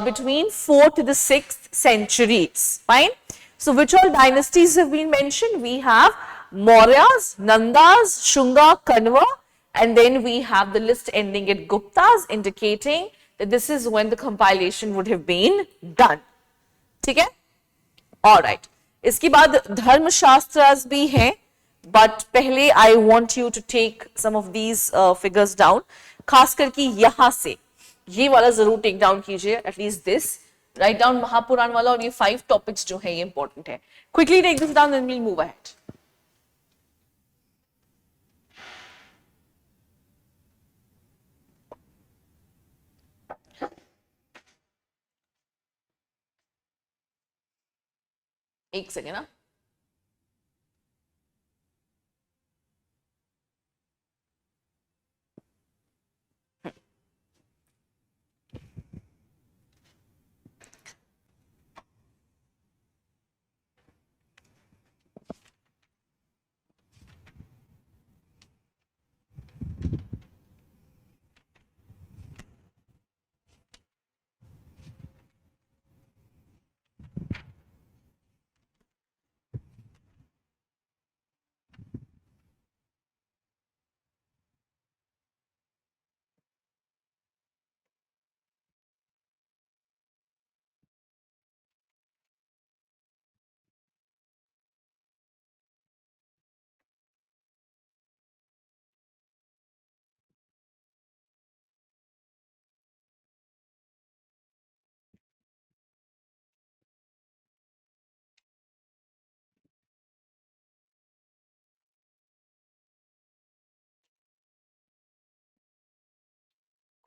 between 4th to the 6th centuries, fine. So which all dynasties have been mentioned? We have Mauryas, Nandas, Shunga, Kanva, and then we have the list ending at Guptas, indicating that this is when the compilation would have been done. ठीक है? All right. इसके बाद धर्म शास्त्रास भी हैं, but पहले I want you to take some of these figures down. खास करके यहाँ से ये वाला जरूर टेक डाउन कीजिए, at least this. Write down Mahapurana वाला, और ये 5 topics जो है ये important है. Quickly take this down, then we'll move ahead. एक सेकेंड ना.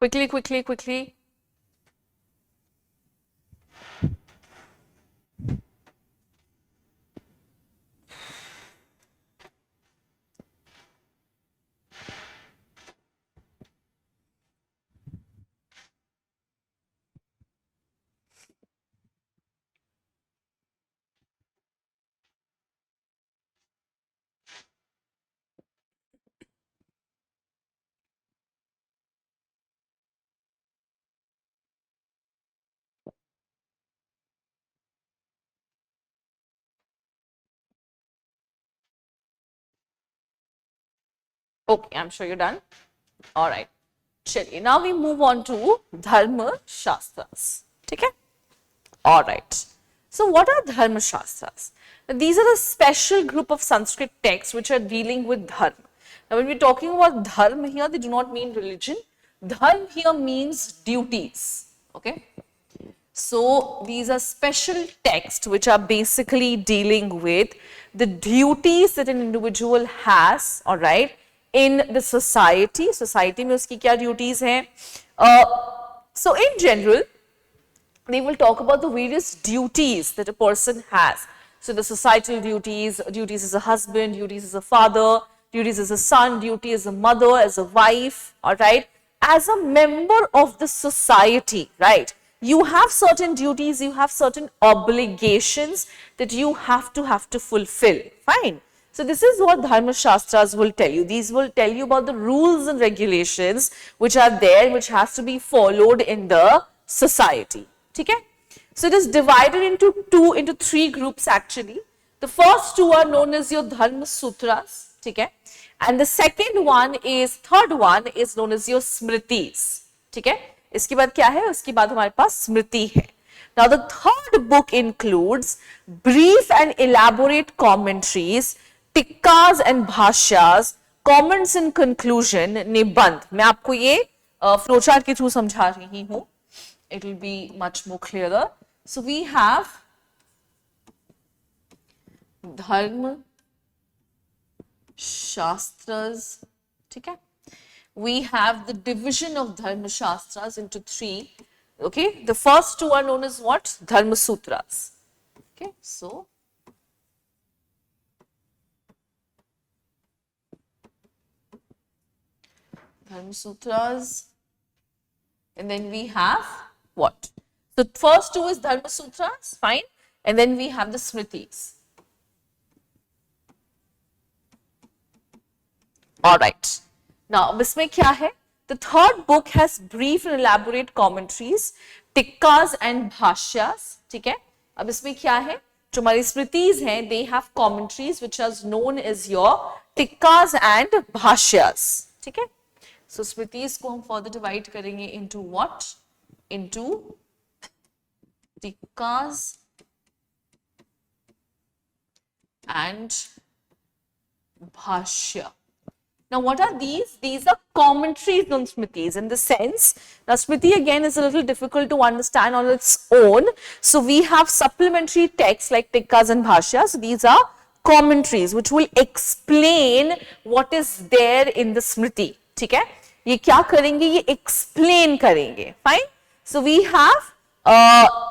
Quickly. Okay, I'm sure you're done. All right. चलिए, now we move on to Dharma Shastras. ठीक है? All right. So what are Dharma Shastras? These are the special group of Sanskrit texts which are dealing with dharma. Now when we're talking about dharma here, they do not mean religion. Dharma here means duties. Okay? So these are special texts which are basically dealing with the duties that an individual has, all right, in the society. Society में उसकी क्या duties हैं? So in general, they will talk about the various duties that a person has. So the societal duties, duties as a husband, duties as a father, duties as a son, duty as a mother, as a wife, all right, as a member of the society, right? You have certain duties, you have certain obligations that you have to fulfill, fine. So this is what Dharma Shastras will tell you. These will tell you about the rules and regulations which are there, which has to be followed in the society. Okay? So it is divided into three groups actually. The first two are known as your Dharma Sutras. Okay? And the third one is known as your Smritis. Okay? इसके बाद क्या है? उसके बाद हमारे पास स्मृति है. Now the third book includes brief and elaborate commentaries, टिक्कास and भाष्यास, comments in conclusion, निबंध. मैं आपको ये फ्लोचार्ट के थ्रू समझा रही हूँ, it will be much more clearer. So we have धर्म shastras, ठीक है. We have the division of dharma shastras into three. Okay, the first two are known as what? Dharma sutras. Okay, so Dharma sutras, and then we have what? The first two is Dharma sutras, fine, and then we have the Smritis. All right. Now, अब इसमें क्या है? The third book has brief and elaborate commentaries, टिक्कास and भाष्यास, ठीक है? अब इसमें क्या है? जो हमारी स्मृतिज हैं, they have commentaries which are known as your टिक्कास and भाष्यास, ठीक है? So स्मृतिज को हम further divide करेंगे into what? Into टिक्कास and bhashya. Now, what are these? These are commentaries on Smritis in the sense. Now, Smriti again is a little difficult to understand on its own. So, we have supplementary texts like Tikkas and Bhashya. So, these are commentaries which will explain what is there in the Smriti. ठीक है? ये क्या करेंगे? ये explain करेंगे. Fine? So, we have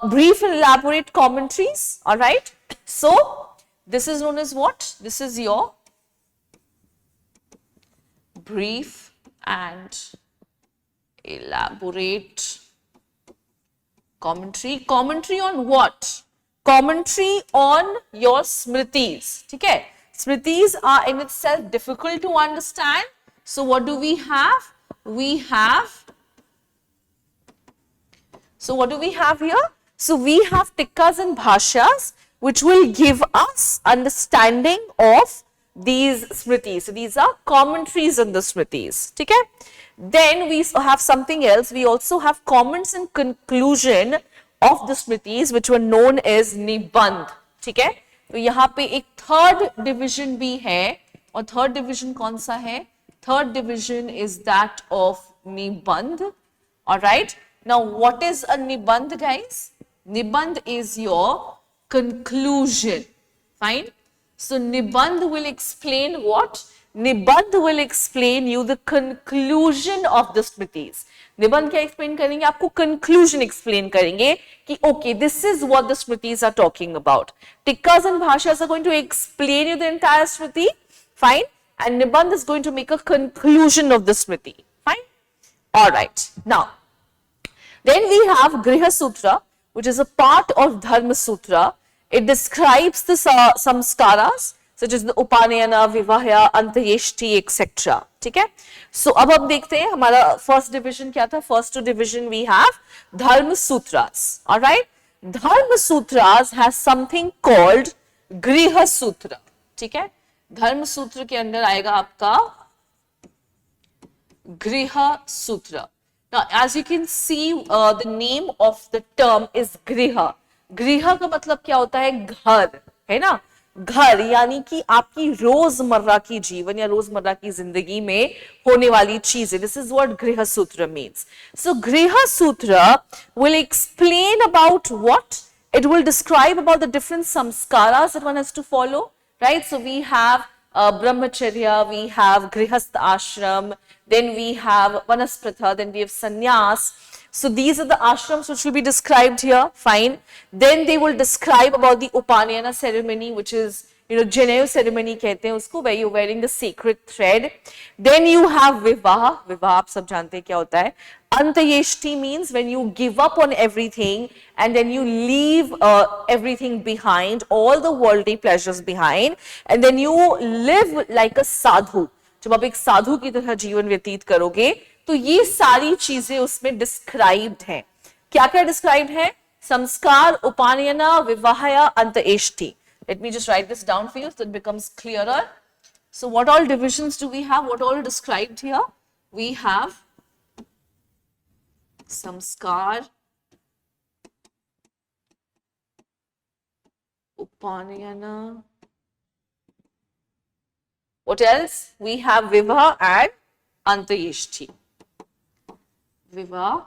brief and elaborate commentaries. All right? So, this is known as what? This is your brief and elaborate commentary. Commentary on what? Commentary on your smritis. ठीक है? Smritis are in itself difficult to understand. So what do we have? So what do we have here? So we have tikkas and bhashyas which will give us understanding of these smritis. So these are commentaries on the smritis. ठीक है? Then we have something else. We also have comments and conclusion of the smritis which were known as निबंध. ठीक है? तो यहाँ पे एक third division भी है और थर्ड डिविजन कौन सा है? Third division is that of निबंध. Alright? Now what is a निबंध, guys? निबंध is your conclusion. Fine? So Nibandh will explain what? Nibandh will explain you the conclusion of the Smritis. Nibandh क्या explain करेंगे? आपको conclusion explain करेंगे कि okay, this is what the Smritis are talking about. Tikkas and Bhashyas are going to explain you the entire Smriti. Fine? And Nibandh is going to make a conclusion of the Smriti. Fine? Alright. Now, then we have Griha Sutra, which is a part of Dharma Sutra. It describes the samskaras such as the upanayana, vivahya, antyeshti, etc. ठीक है? So अब हम देखते हैं हमारा first division क्या था? First two division we have Dharma Sutras. All right? Dharma Sutras has something called Griha Sutra. ठीक है? धर्म सूत्र के अंदर आएगा आपका Griha Sutra. Now, as you can see, the name of the term is Griha. गृह का मतलब क्या होता है? घर, है ना? घर यानी कि आपकी रोजमर्रा की जीवन या रोजमर्रा की जिंदगी में होने वाली चीजें. दिस इज व्हाट गृह सूत्र मीन्स. सो गृह सूत्र will explain about what? It will describe about the different samskaras that one has to follow, right? So we have brahmacharya, we have grihastha ashram, then we have vanaspratha, then we have sannyas. So these are the ashrams which will be described here. Fine. Then they will describe about the upanayana ceremony, which is, Janeu ceremony कहते हैं उसको, where you're wearing the sacred thread. Then you have vivaha. Vivaha आप सब जानते हैं क्या होता है. Antyeshti means when you give up on everything and then you leave everything behind, all the worldly pleasures behind, and then you live like a sadhu. जब आप एक साधु की तरह जीवन व्यतीत करोगे तो ये सारी चीजें उसमें डिस्क्राइब्ड हैं. क्या क्या डिस्क्राइब्ड है? संस्कार, उपानयना, विवाहया, अंत्येष्टि. Let me just write this down for you so it becomes clearer. So what all divisions do we have? What all described here? We have samskar, upanayana. What else? We have vivaha and antyeshti. विवाह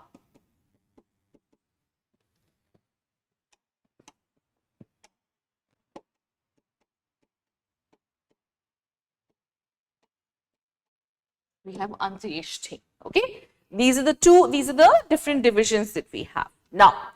we have Antyeshti. Okay, these are the different divisions that we have. Now,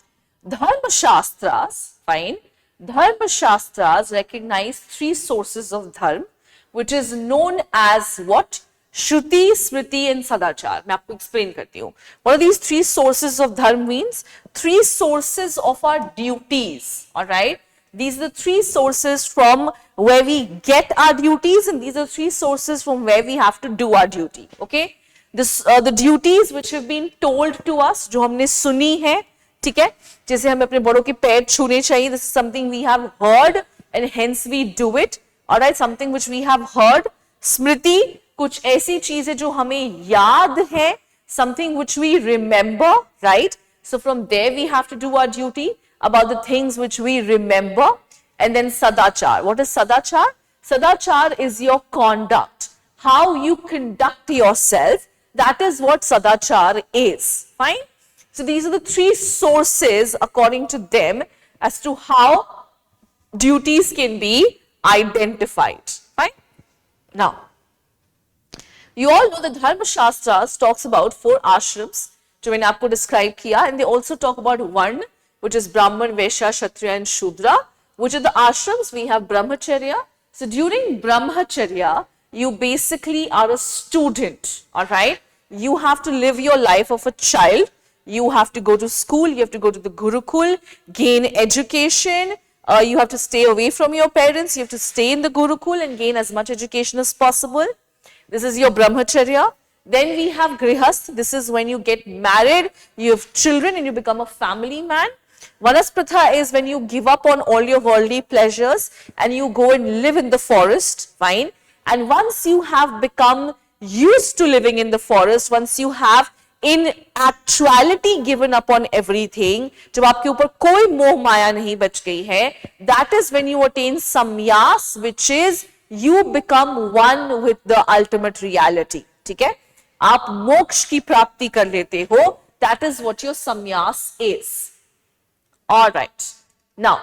Dharma Shastras, fine. Dharma Shastras recognize three sources of dharma, which is known as what? Shruti, Smriti and Sadachar. मैं आपको explain करती हूँ. What are these three sources of dharma means? Three sources of our duties. All right. These are the three sources from where we get our duties, and these are three sources from where we have to do our duty. Okay. The duties which have been told to us, जो हमने सुनी है, ठीक है, जैसे हमें अपने बड़ों के पैर छूने चाहिए. This is something we have heard and hence we do it. Alright, something which we have heard. स्मृति, कुछ ऐसी चीजें जो हमें याद है, something which we remember, right? So from there we have to do our duty about the things which we remember. And then sadachar. What is sadachar? Sadachar is your conduct, how you conduct yourself. That is what sadachar is. Fine. So these are the three sources according to them as to how duties can be identified. Fine. Now, you all know the Dharma Shastras talks about 4 ashrams, जो मैंने आपको describe किया, and they also talk about one, which is Brahman, Vaishya, Kshatriya and Shudra. Which are the ashrams? We have Brahmacharya. So during Brahmacharya, you basically are a student, all right? You have to live your life of a child. You have to go to school, you have to go to the Gurukul, gain education, you have to stay away from your parents, you have to stay in the Gurukul and gain as much education as possible. This is your Brahmacharya. Then we have Grihast. This is when you get married, you have children and you become a family man. Vanaspratha is when you give up on all your worldly pleasures and you go and live in the forest, fine. And once you have become used to living in the forest, once you have in actuality given up on everything, जब आपके ऊपर कोई मोह माया नहीं बच गई है, that is when you attain samyas, which is you become one with the ultimate reality. ठीक है, आप मोक्ष की प्राप्ति कर लेते हो. That is what your samyas is. All right. Now,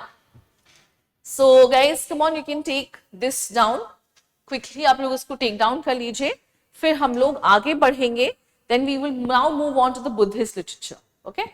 so guys, come on, you can take this down quickly. आप लोग इसको take down कर लीजिए. फिर हम लोग आगे बढ़ेंगे. Then we will now move on to the Buddhist literature. Okay.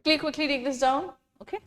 Quickly take this down. Okay.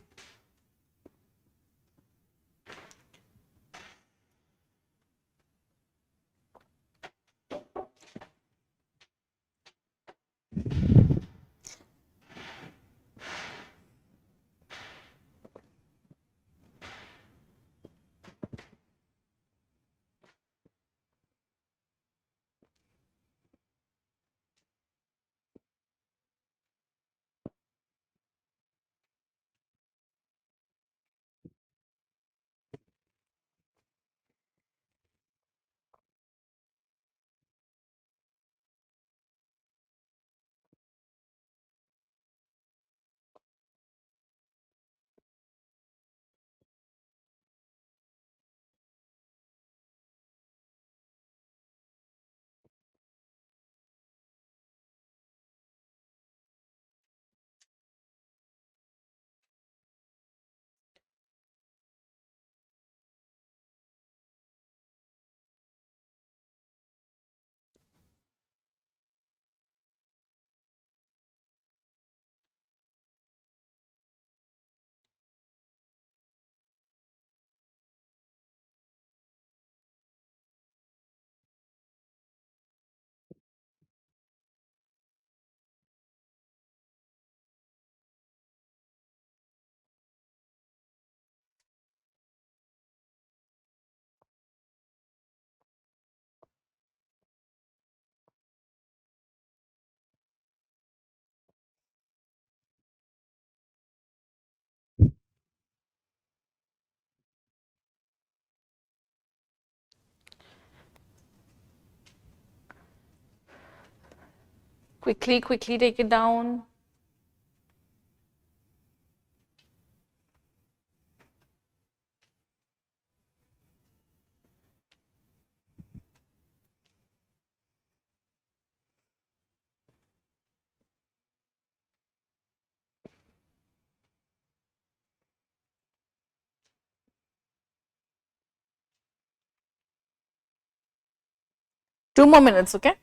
quickly take it down. Two more minutes, okay?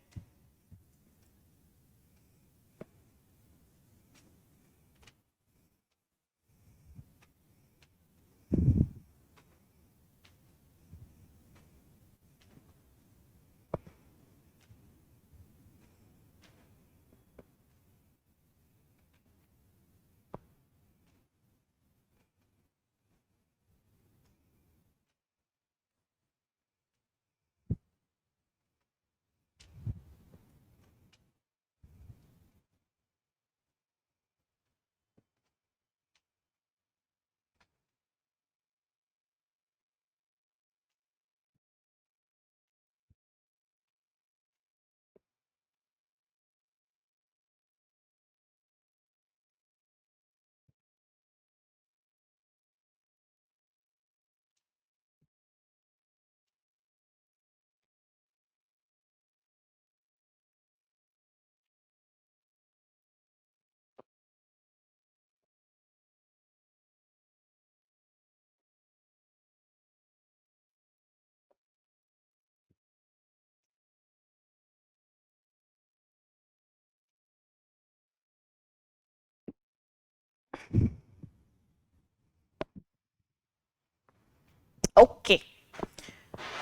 Okay.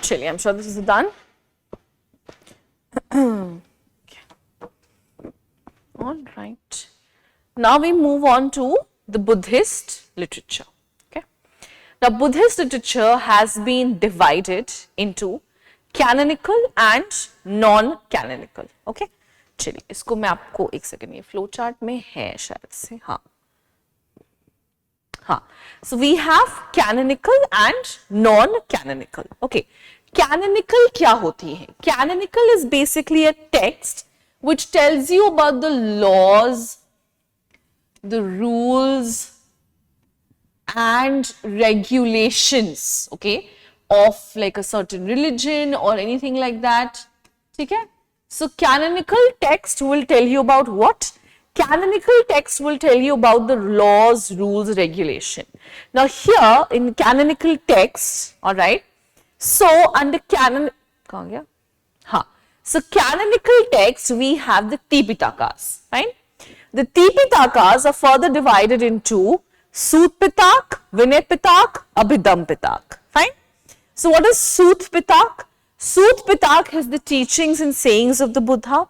Chilly, I'm sure this is done. Okay. All right. Now we move on to the Buddhist literature. Okay. Now, Buddhist literature has been divided into canonical and non-canonical. Okay. चलिए इसको मैं आपको एक second, ये flow chart में है शायद से, हाँ हाँ. So we have canonical and non-canonical. Okay. Canonical क्या होती है? Canonical is basically a text which tells you about the laws, the rules and regulations, okay, of like a certain religion or anything like that. ठीक है? So canonical text will tell you about what? Canonical text will tell you about the laws, rules, regulation. Now here in canonical text, all right, so under canon, कहाँ गया? हाँ, so canonical text we have the Tipitakas, right? The Tipitakas are further divided into Sut Pitak, Vinay Pitak, Abhidham Pitak, fine? So what is Sut Pitak? Sut Pitak has the teachings and sayings of the Buddha.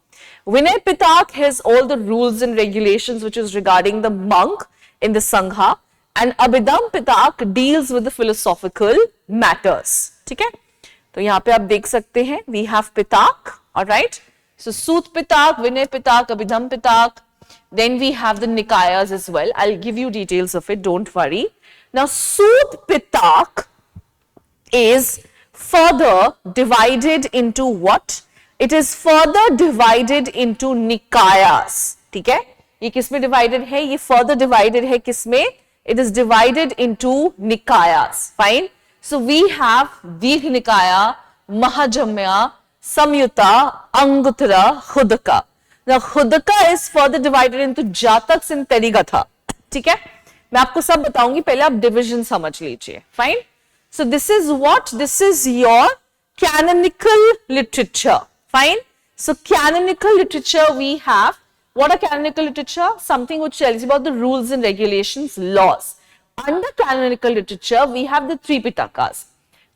Vinay Pitak has all the rules and regulations which is regarding the monk in the Sangha, and Abhidham Pitak deals with the philosophical matters. ठीक है? तो यहाँ पे आप देख सकते हैं, we have Pitak, alright? So Sut Pitak, Vinay Pitak, Abhidham Pitak. Then we have the Nikayas as well. I'll give you details of it, don't worry. Now Sut Pitak is further divided into what? It is further divided into Nikayas. ठीक है? ये किसमें divided है? ये further divided है किसमें? It is divided into Nikayas. Fine? So we have Digh Nikaya, Mahajamya, Samyutta, Anguttara, Khuddaka. Now Khuddaka is further divided into Jataks and Tarigatha. ठीक है? मैं आपको सब बताऊंगी, पहले आप division समझ लीजिए. Fine? So this is what? This is your canonical literature. Fine? So canonical literature we have. What are canonical literature? Something which tells you about the rules and regulations, laws. Under canonical literature, we have the Tripitakas.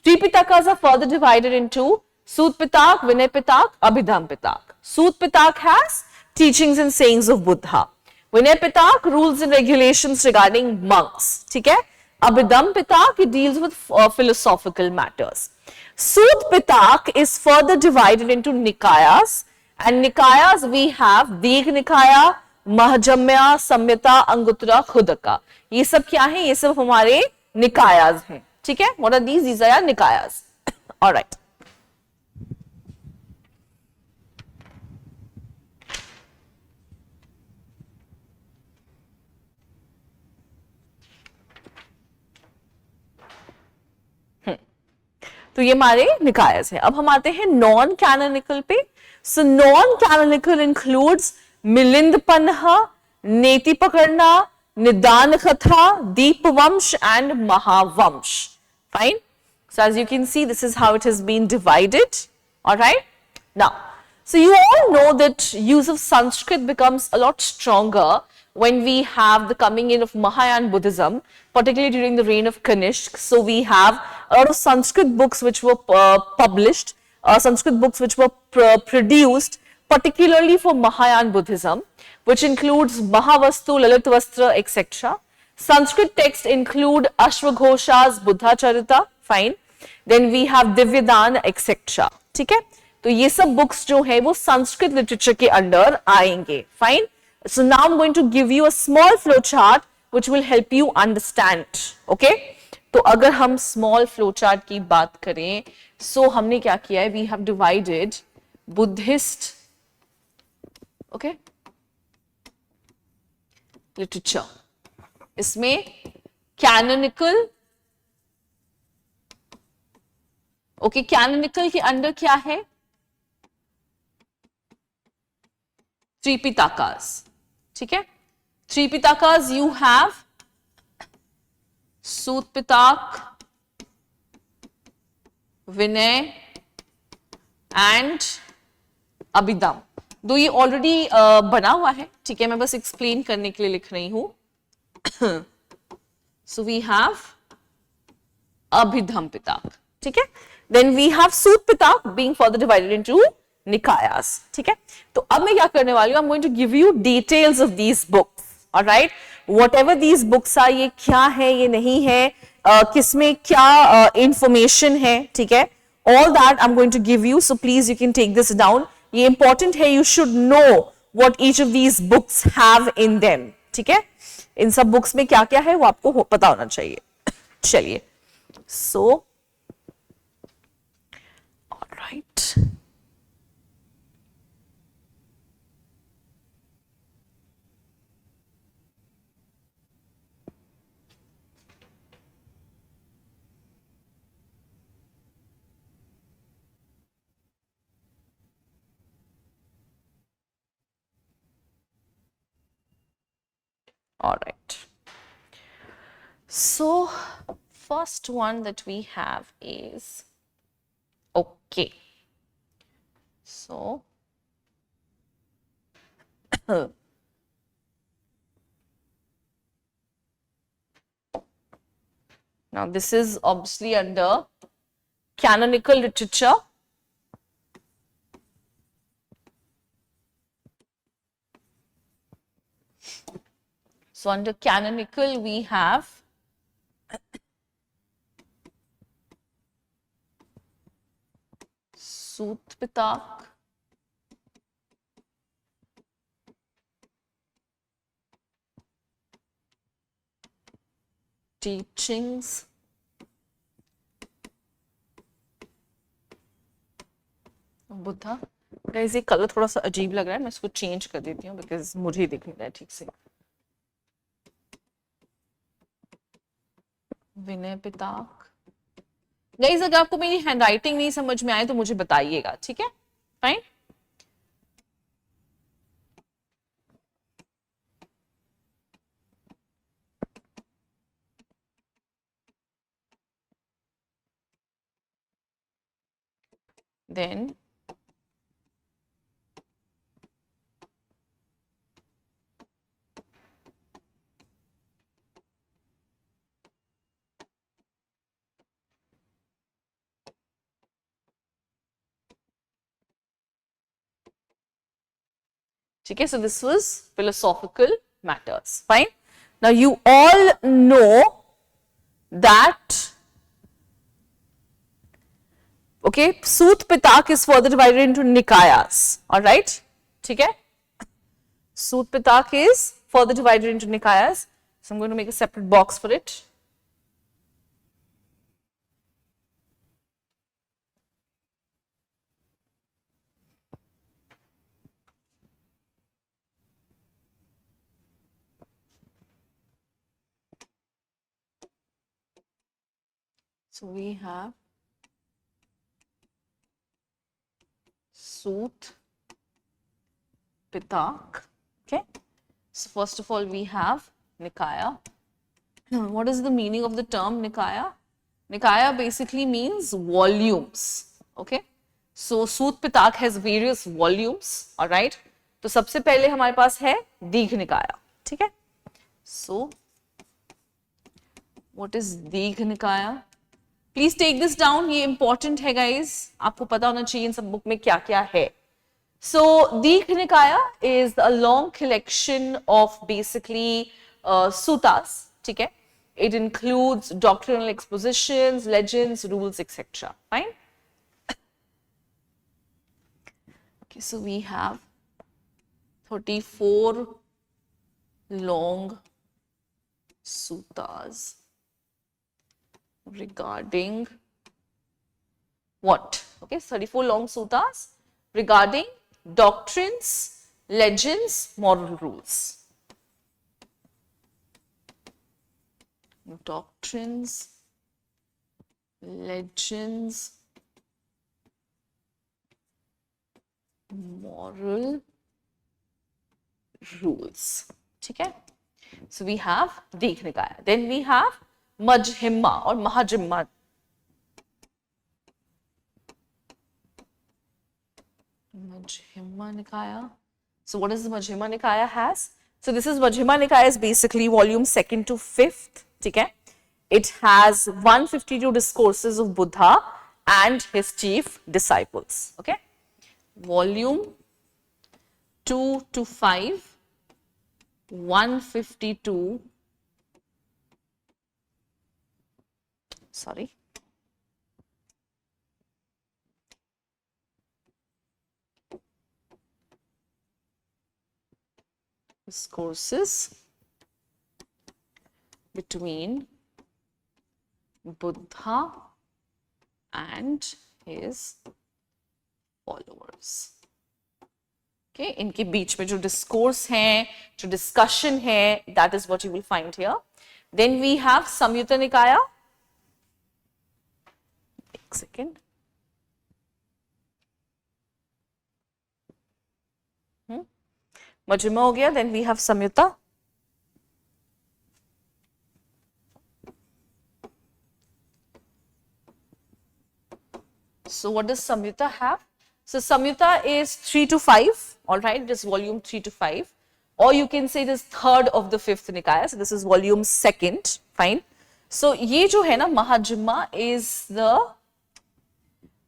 Tripitakas are further divided into Sut Pitak, Vinay Pitak, Abhidham Pitak. Sut Pitak has teachings and sayings of Buddha. Vinay Pitak, rules and regulations regarding monks. ठीक है? Abhidham Pitak, it deals with philosophical matters. Sut Pitak is further divided into Nikayas, and Nikayas we have Digh Nikaya, Mahajamya, Samyutta, Anguttara, Khuddaka. ये सब क्या है? ये सब हमारे Nikayas हैं. ठीक है? What are these? These are Nikayas. All right. तो ये हमारे निकायस है। अब हम आते हैं नॉन कैनोनिकल पे। So non canonical includes Milinda Panha, Netti Pakarana, Nidana Katha, Dipavamsa and Mahavamsa. Fine. So as you can see, this is how it has been divided. All right. Now, so you all know that use of Sanskrit becomes a lot stronger when we have the coming in of Mahayana Buddhism, particularly during the reign of Kanishk. So we have a lot of Sanskrit books which were published, Sanskrit books which were produced particularly for Mahayana Buddhism, which includes Mahavastu, Lalitvastra, etc. Sanskrit texts include Ashwaghoshas, Buddha Charita, fine. Then we have Divyadan, etc. ठीक है, तो ये सब books जो है वो Sanskrit literature के under आएंगे, fine. So now I'm going to give you a small flow chart which will help you understand. Okay? तो अगर हम small flow chart की बात करें, so हमने क्या किया है, we have divided Buddhist, okay, literature. इसमें कैनोनिकल, ओके, कैनोनिकल के अंडर क्या है, त्रिपिटकास. ठीक है, Tripitakas you have Sutta Pitaka, Vinaya and Abhidhamma. दो ये ऑलरेडी बना हुआ है, ठीक है, मैं बस एक्सप्लेन करने के लिए लिख रही हूं. So we have Abhidham Pitak, ठीक है. Then we have Sut Pitak being further divided into Nikayas, ठीक है. तो अब मैं क्या करने वाली हूँ, I'm going to give you details of these books, alright. Whatever these books are, ये क्या है, ये नहीं है, किसमें क्या information है, ठीक है. All that I'm going to give you, so please you can take this down. ये important है, you should know what each of these books have in them, ठीक है. इन सब बुक्स में क्या क्या है वो आपको पता होना चाहिए. चलिए, so alright, alright. So first one that we have is, okay, so now this is obviously under canonical literature. So under canonical we have Sut Pitak, teachings, Buddha. Guys ये कलर थोड़ा सा अजीब लग रहा है, मैं इसको चेंज कर देती हूँ बिकॉज मुझे ही दिख नहीं रहा है ठीक से. विनय पिताक. गाइस अगर आपको मेरी हैंडराइटिंग नहीं समझ में आए तो मुझे बताइएगा, ठीक है, फाइन. देन ठीक है, so this was philosophical matters, fine. Now you all know that, okay, Sut Pitak is further divided into Nikayas, all right, ठीक है. Sut Pitak is further divided into Nikayas, so I'm going to make a separate box for it. So we have Sut, Pitak. Okay. So first of all, we have Nikaya. What is the meaning of the term Nikaya? Nikaya basically means volumes. Okay. So Sut Pitak has various volumes. All right. तो सबसे पहले हमारे पास है दीघ निकाया. ठीक है. So what is दीघ निकाया? Please take this down. ये important है guys. आपको पता होना चाहिए इन सब बुक में क्या क्या है. So दीघ निकाया is a long collection of basically suttas. ठीक है. It includes doctrinal expositions, legends, rules, etc. Fine. Okay, so we have 34 long suttas regarding what? Okay, 34 long suttas regarding doctrines, legends, moral rules. Doctrines, legends, moral rules. ठीक है. So we have दीघ निकाय. Then we have Majjhima or Mahajjhima. Majjhima Nikaya. So what does the Majjhima Nikaya has? So this is Majjhima Nikaya is basically volume 2nd to 5th. ठीक है. It has 152 discourses of Buddha and his chief disciples. Okay. Volume 2 to 5, 152. Sorry. Discourses between Buddha and his followers. Okay, इनके बीच में जो discourse है, जो discussion है, that is what you will find here. Then we have Samyutta Nikaya. एक second. Majjhima हो गया. Then we have Samyutta. So what does Samyutta have? So Samyutta is 3 to 5. All right, it is volume 3 to 5. Or you can say this 3rd of the 5th Nikaya. So this is volume 2nd. Fine. So ये जो है ना Mahajjhima is the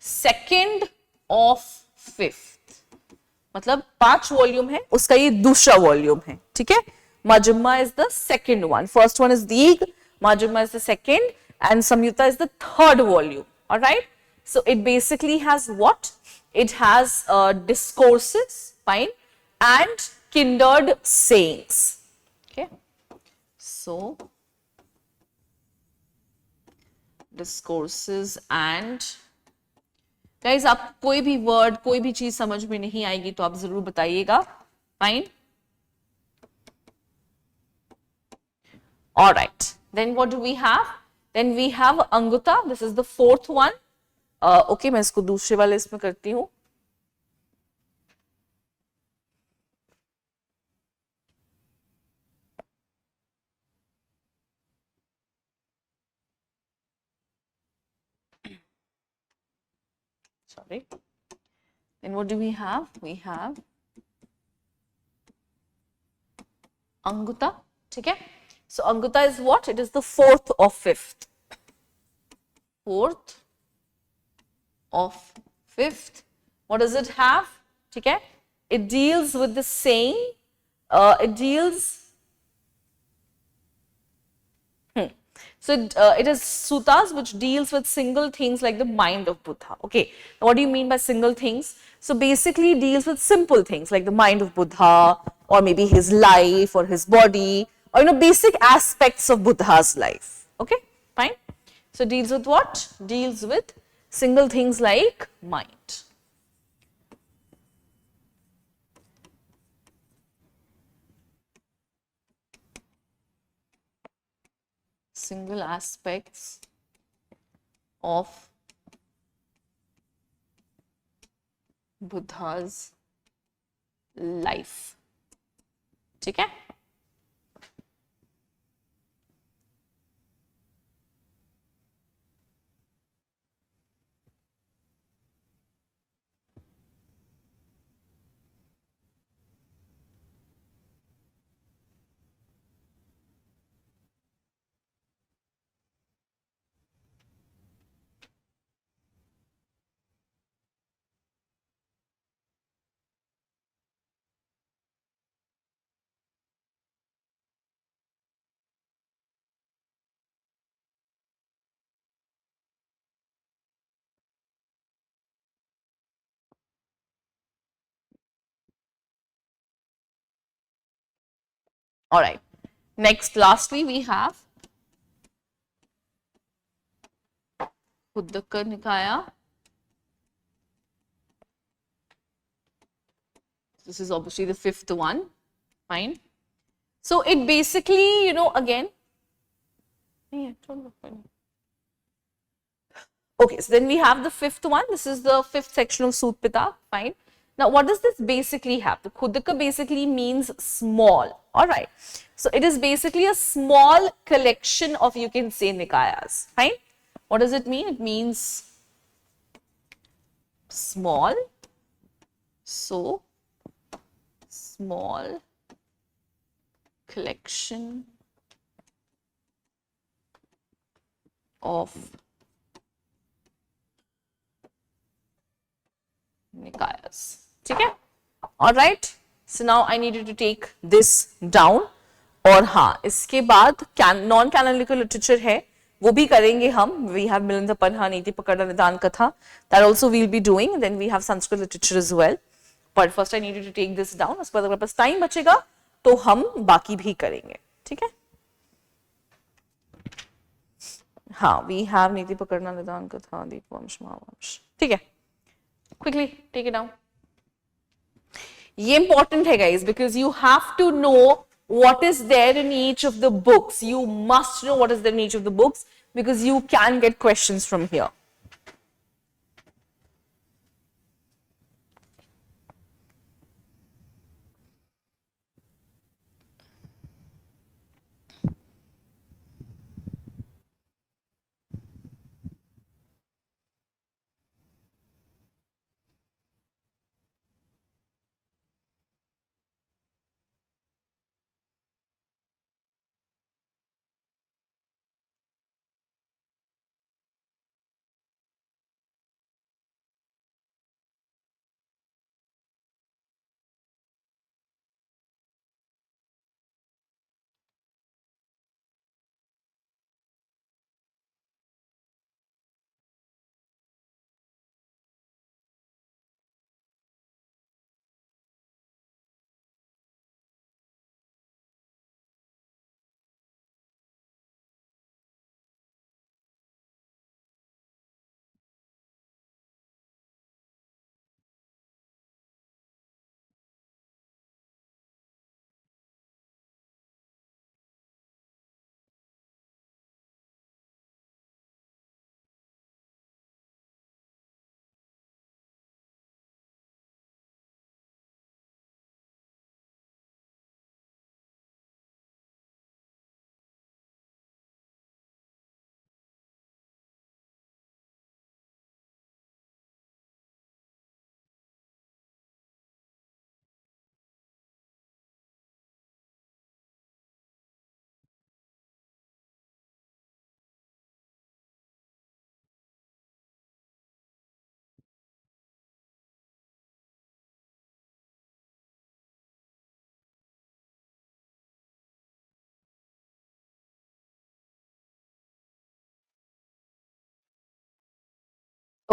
2nd of 5th. मतलब 5 volume है, उसका ये दूसरा volume है. ठीक है. Majjhima is the 2nd one. First one is Dīg, Majjhima is the 2nd, and Samyutta is the 3rd volume. All right. So it basically has what? It has discourses, fine, and kindred sayings. Okay. So discourses and guys आप कोई भी word कोई भी चीज समझ में नहीं आएगी तो आप जरूर बताइएगा. Fine. Alright. Then what do we have? Then we have Anguttara. This is the 4th one. Okay, मैं इसको दूसरे वाले इसमें करती हूँ. Sorry. Then what do we have? We have Anguta. ठीक है. So Anguta is what? It is the 4th of 5th. 4th of 5th. What does it have? ठीक है. It deals with the saying. It deals. So it is suttas which deals with single things like the mind of Buddha. Okay, now what do you mean by single things? So basically it deals with simple things like the mind of Buddha, or maybe his life or his body, or basic aspects of Buddha's life. Okay, fine. So deals with what? Deals with single things like mind. Single aspects of Buddha's life. ठीक है, all right. Next, lastly, we have Khuddaka Nikaya. This is obviously the fifth one. Fine. So it basically, again. Okay, so then we have the fifth one. This is the fifth section of Sutpita. Fine. Now, what does this basically have? The Khuddaka basically means small. All right. So it is basically a small collection of, you can say, Nikayas. Fine. What does it mean? It means small. So, small collection of Nikayas. ठीक है? All right. So now I need you to take this down. और हाँ, इसके बाद non canonical literature है, वो भी करेंगे हम. वी हैव मिलिंद पन्हा, नीति Pakarana, Nidana Katha, that also we will be doing. Then we have Sanskrit literature as well. But first I need you to take this down. उसके बाद अगर पास टाइम बचेगा तो हम बाकी भी करेंगे. ठीक है? हाँ, वी हैव नीति पकड़ना, निदान कथा, दीपवंश, महावंश. ठीक है, क्विकली टेक इट डाउन. ये इंपॉर्टेंट है guys, because you have to know what is there in each of the books. You must know what is there in each of the books, because you can get questions from here.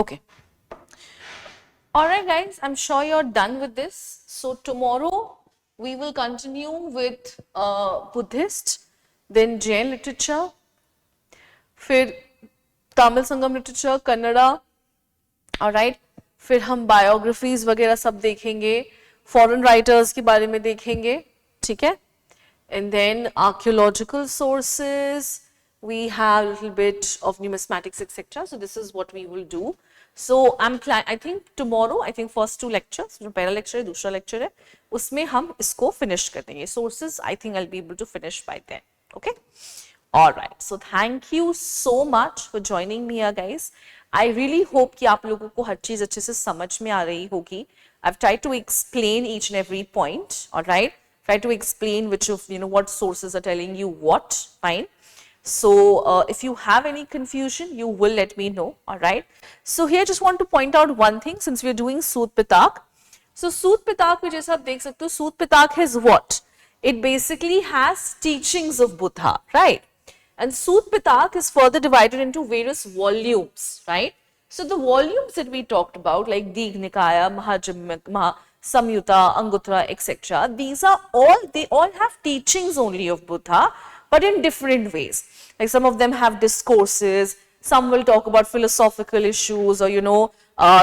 Okay. All right, guys, I'm sure you're done with this. So tomorrow we will continue with Buddhist, then Jain literature, फिर Tamil Sangam literature, Kannada. All right. फिर हम biographies वगैरह सब देखेंगे, foreign writers के बारे में देखेंगे. ठीक है? And then archaeological sources, we have a little bit of numismatics, etc. So this is what we will do. So I think tomorrow, I think first 2 lectures, जो पहला lecture है, दूसरा lecture है, उसमें हम इसको finish कर देंगे. Sources, I think I'll be able to finish by then. Okay. All right. So thank you so much for joining me here, guys. I really hope कि आप लोगों को हर चीज अच्छे से समझ में आ रही होगी. I've tried to explain each and every point. All right. Try to explain which of what sources are telling you what. Fine. So if you have any confusion, you will let me know. All right. So here I just want to point out one thing since we are doing Sood Pitak. So Sood Pitak, which is आप देख सकते हो, Sood Pitak has what? It basically has teachings of Buddha, right? And Sood Pitak is further divided into various volumes, right? So the volumes that we talked about, like Digh Nikaya, Samyutta, Anguttara, etc. These are all, they all have teachings only of Buddha, but in different ways. Like some of them have discourses, some will talk about philosophical issues, or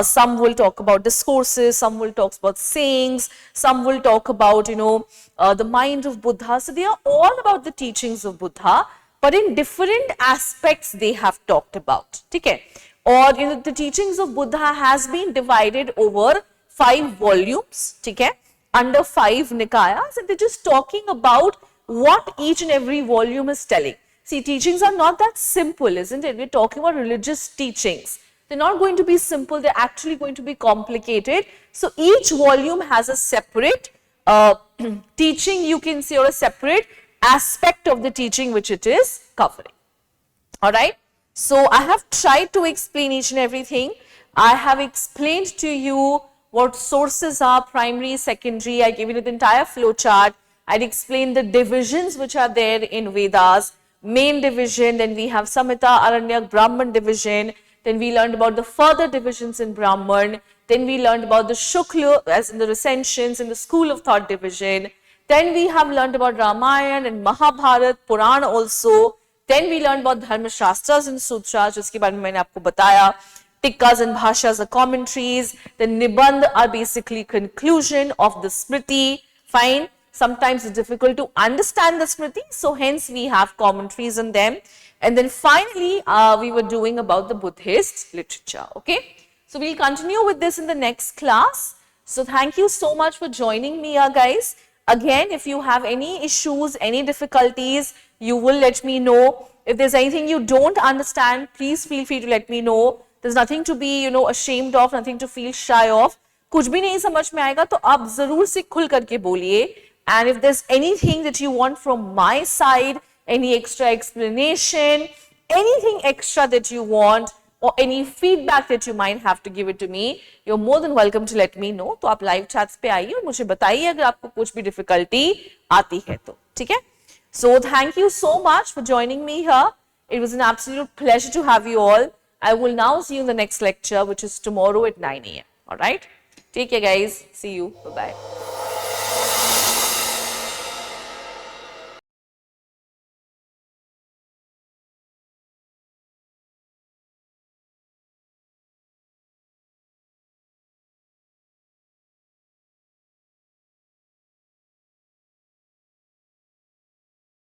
some will talk about discourses, some will talk about sayings, some will talk about, the mind of Buddha. So they are all about the teachings of Buddha, but in different aspects they have talked about. Okay? Or the teachings of Buddha has been divided over 5 volumes, okay, under 5 Nikayas, and they're just talking about what each and every volume is telling. See, teachings are not that simple, isn't it? We're talking about religious teachings. They're not going to be simple, they're actually going to be complicated. So each volume has a separate teaching, you can say, or a separate aspect of the teaching which it is covering. All right. So I have tried to explain each and everything. I have explained to you what sources are, primary, secondary. I gave you the entire flow chart. I'd explained the divisions which are there in Vedas. Main division, then we have Samhita, Aranyak, Brahman division. Then we learned about the further divisions in Brahman. Then we learned about the Shukla, as in the recensions in the school of thought division. Then we have learned about Ramayana and Mahabharata, Purana also. Then we learned about Dharma Shastras and Sutras, जिसके बारे में मैंने आपको बताया. Tikkas and Bhashas are commentaries. The Nibandh are basically conclusion of the Smriti. Fine. Sometimes it's difficult to understand the Smriti, so hence we have commentaries on them. And then finally, we were doing about the Buddhist literature. Okay. So we'll continue with this in the next class. So thank you so much for joining me here, guys. Again, if you have any issues, any difficulties, you will let me know. If there's anything you don't understand, please feel free to let me know. There's nothing to be, ashamed of, nothing to feel shy of. कुछ भी नहीं समझ में आएगा तो आप जरूर से खुल करके बोलिए. And if there's anything that you want from my side, any extra explanation, anything extra that you want, or any feedback that you might have to give it to me, you're more than welcome to let me know. तो आप live chats पे आइए और मुझे बताइए अगर आपको कुछ भी difficulty आती है तो, ठीक है? So thank you so much for joining me here. It was an absolute pleasure to have you all. I will now see you in the next lecture, which is tomorrow at 9 a.m. All right? Take care, guys. See you. Bye-bye.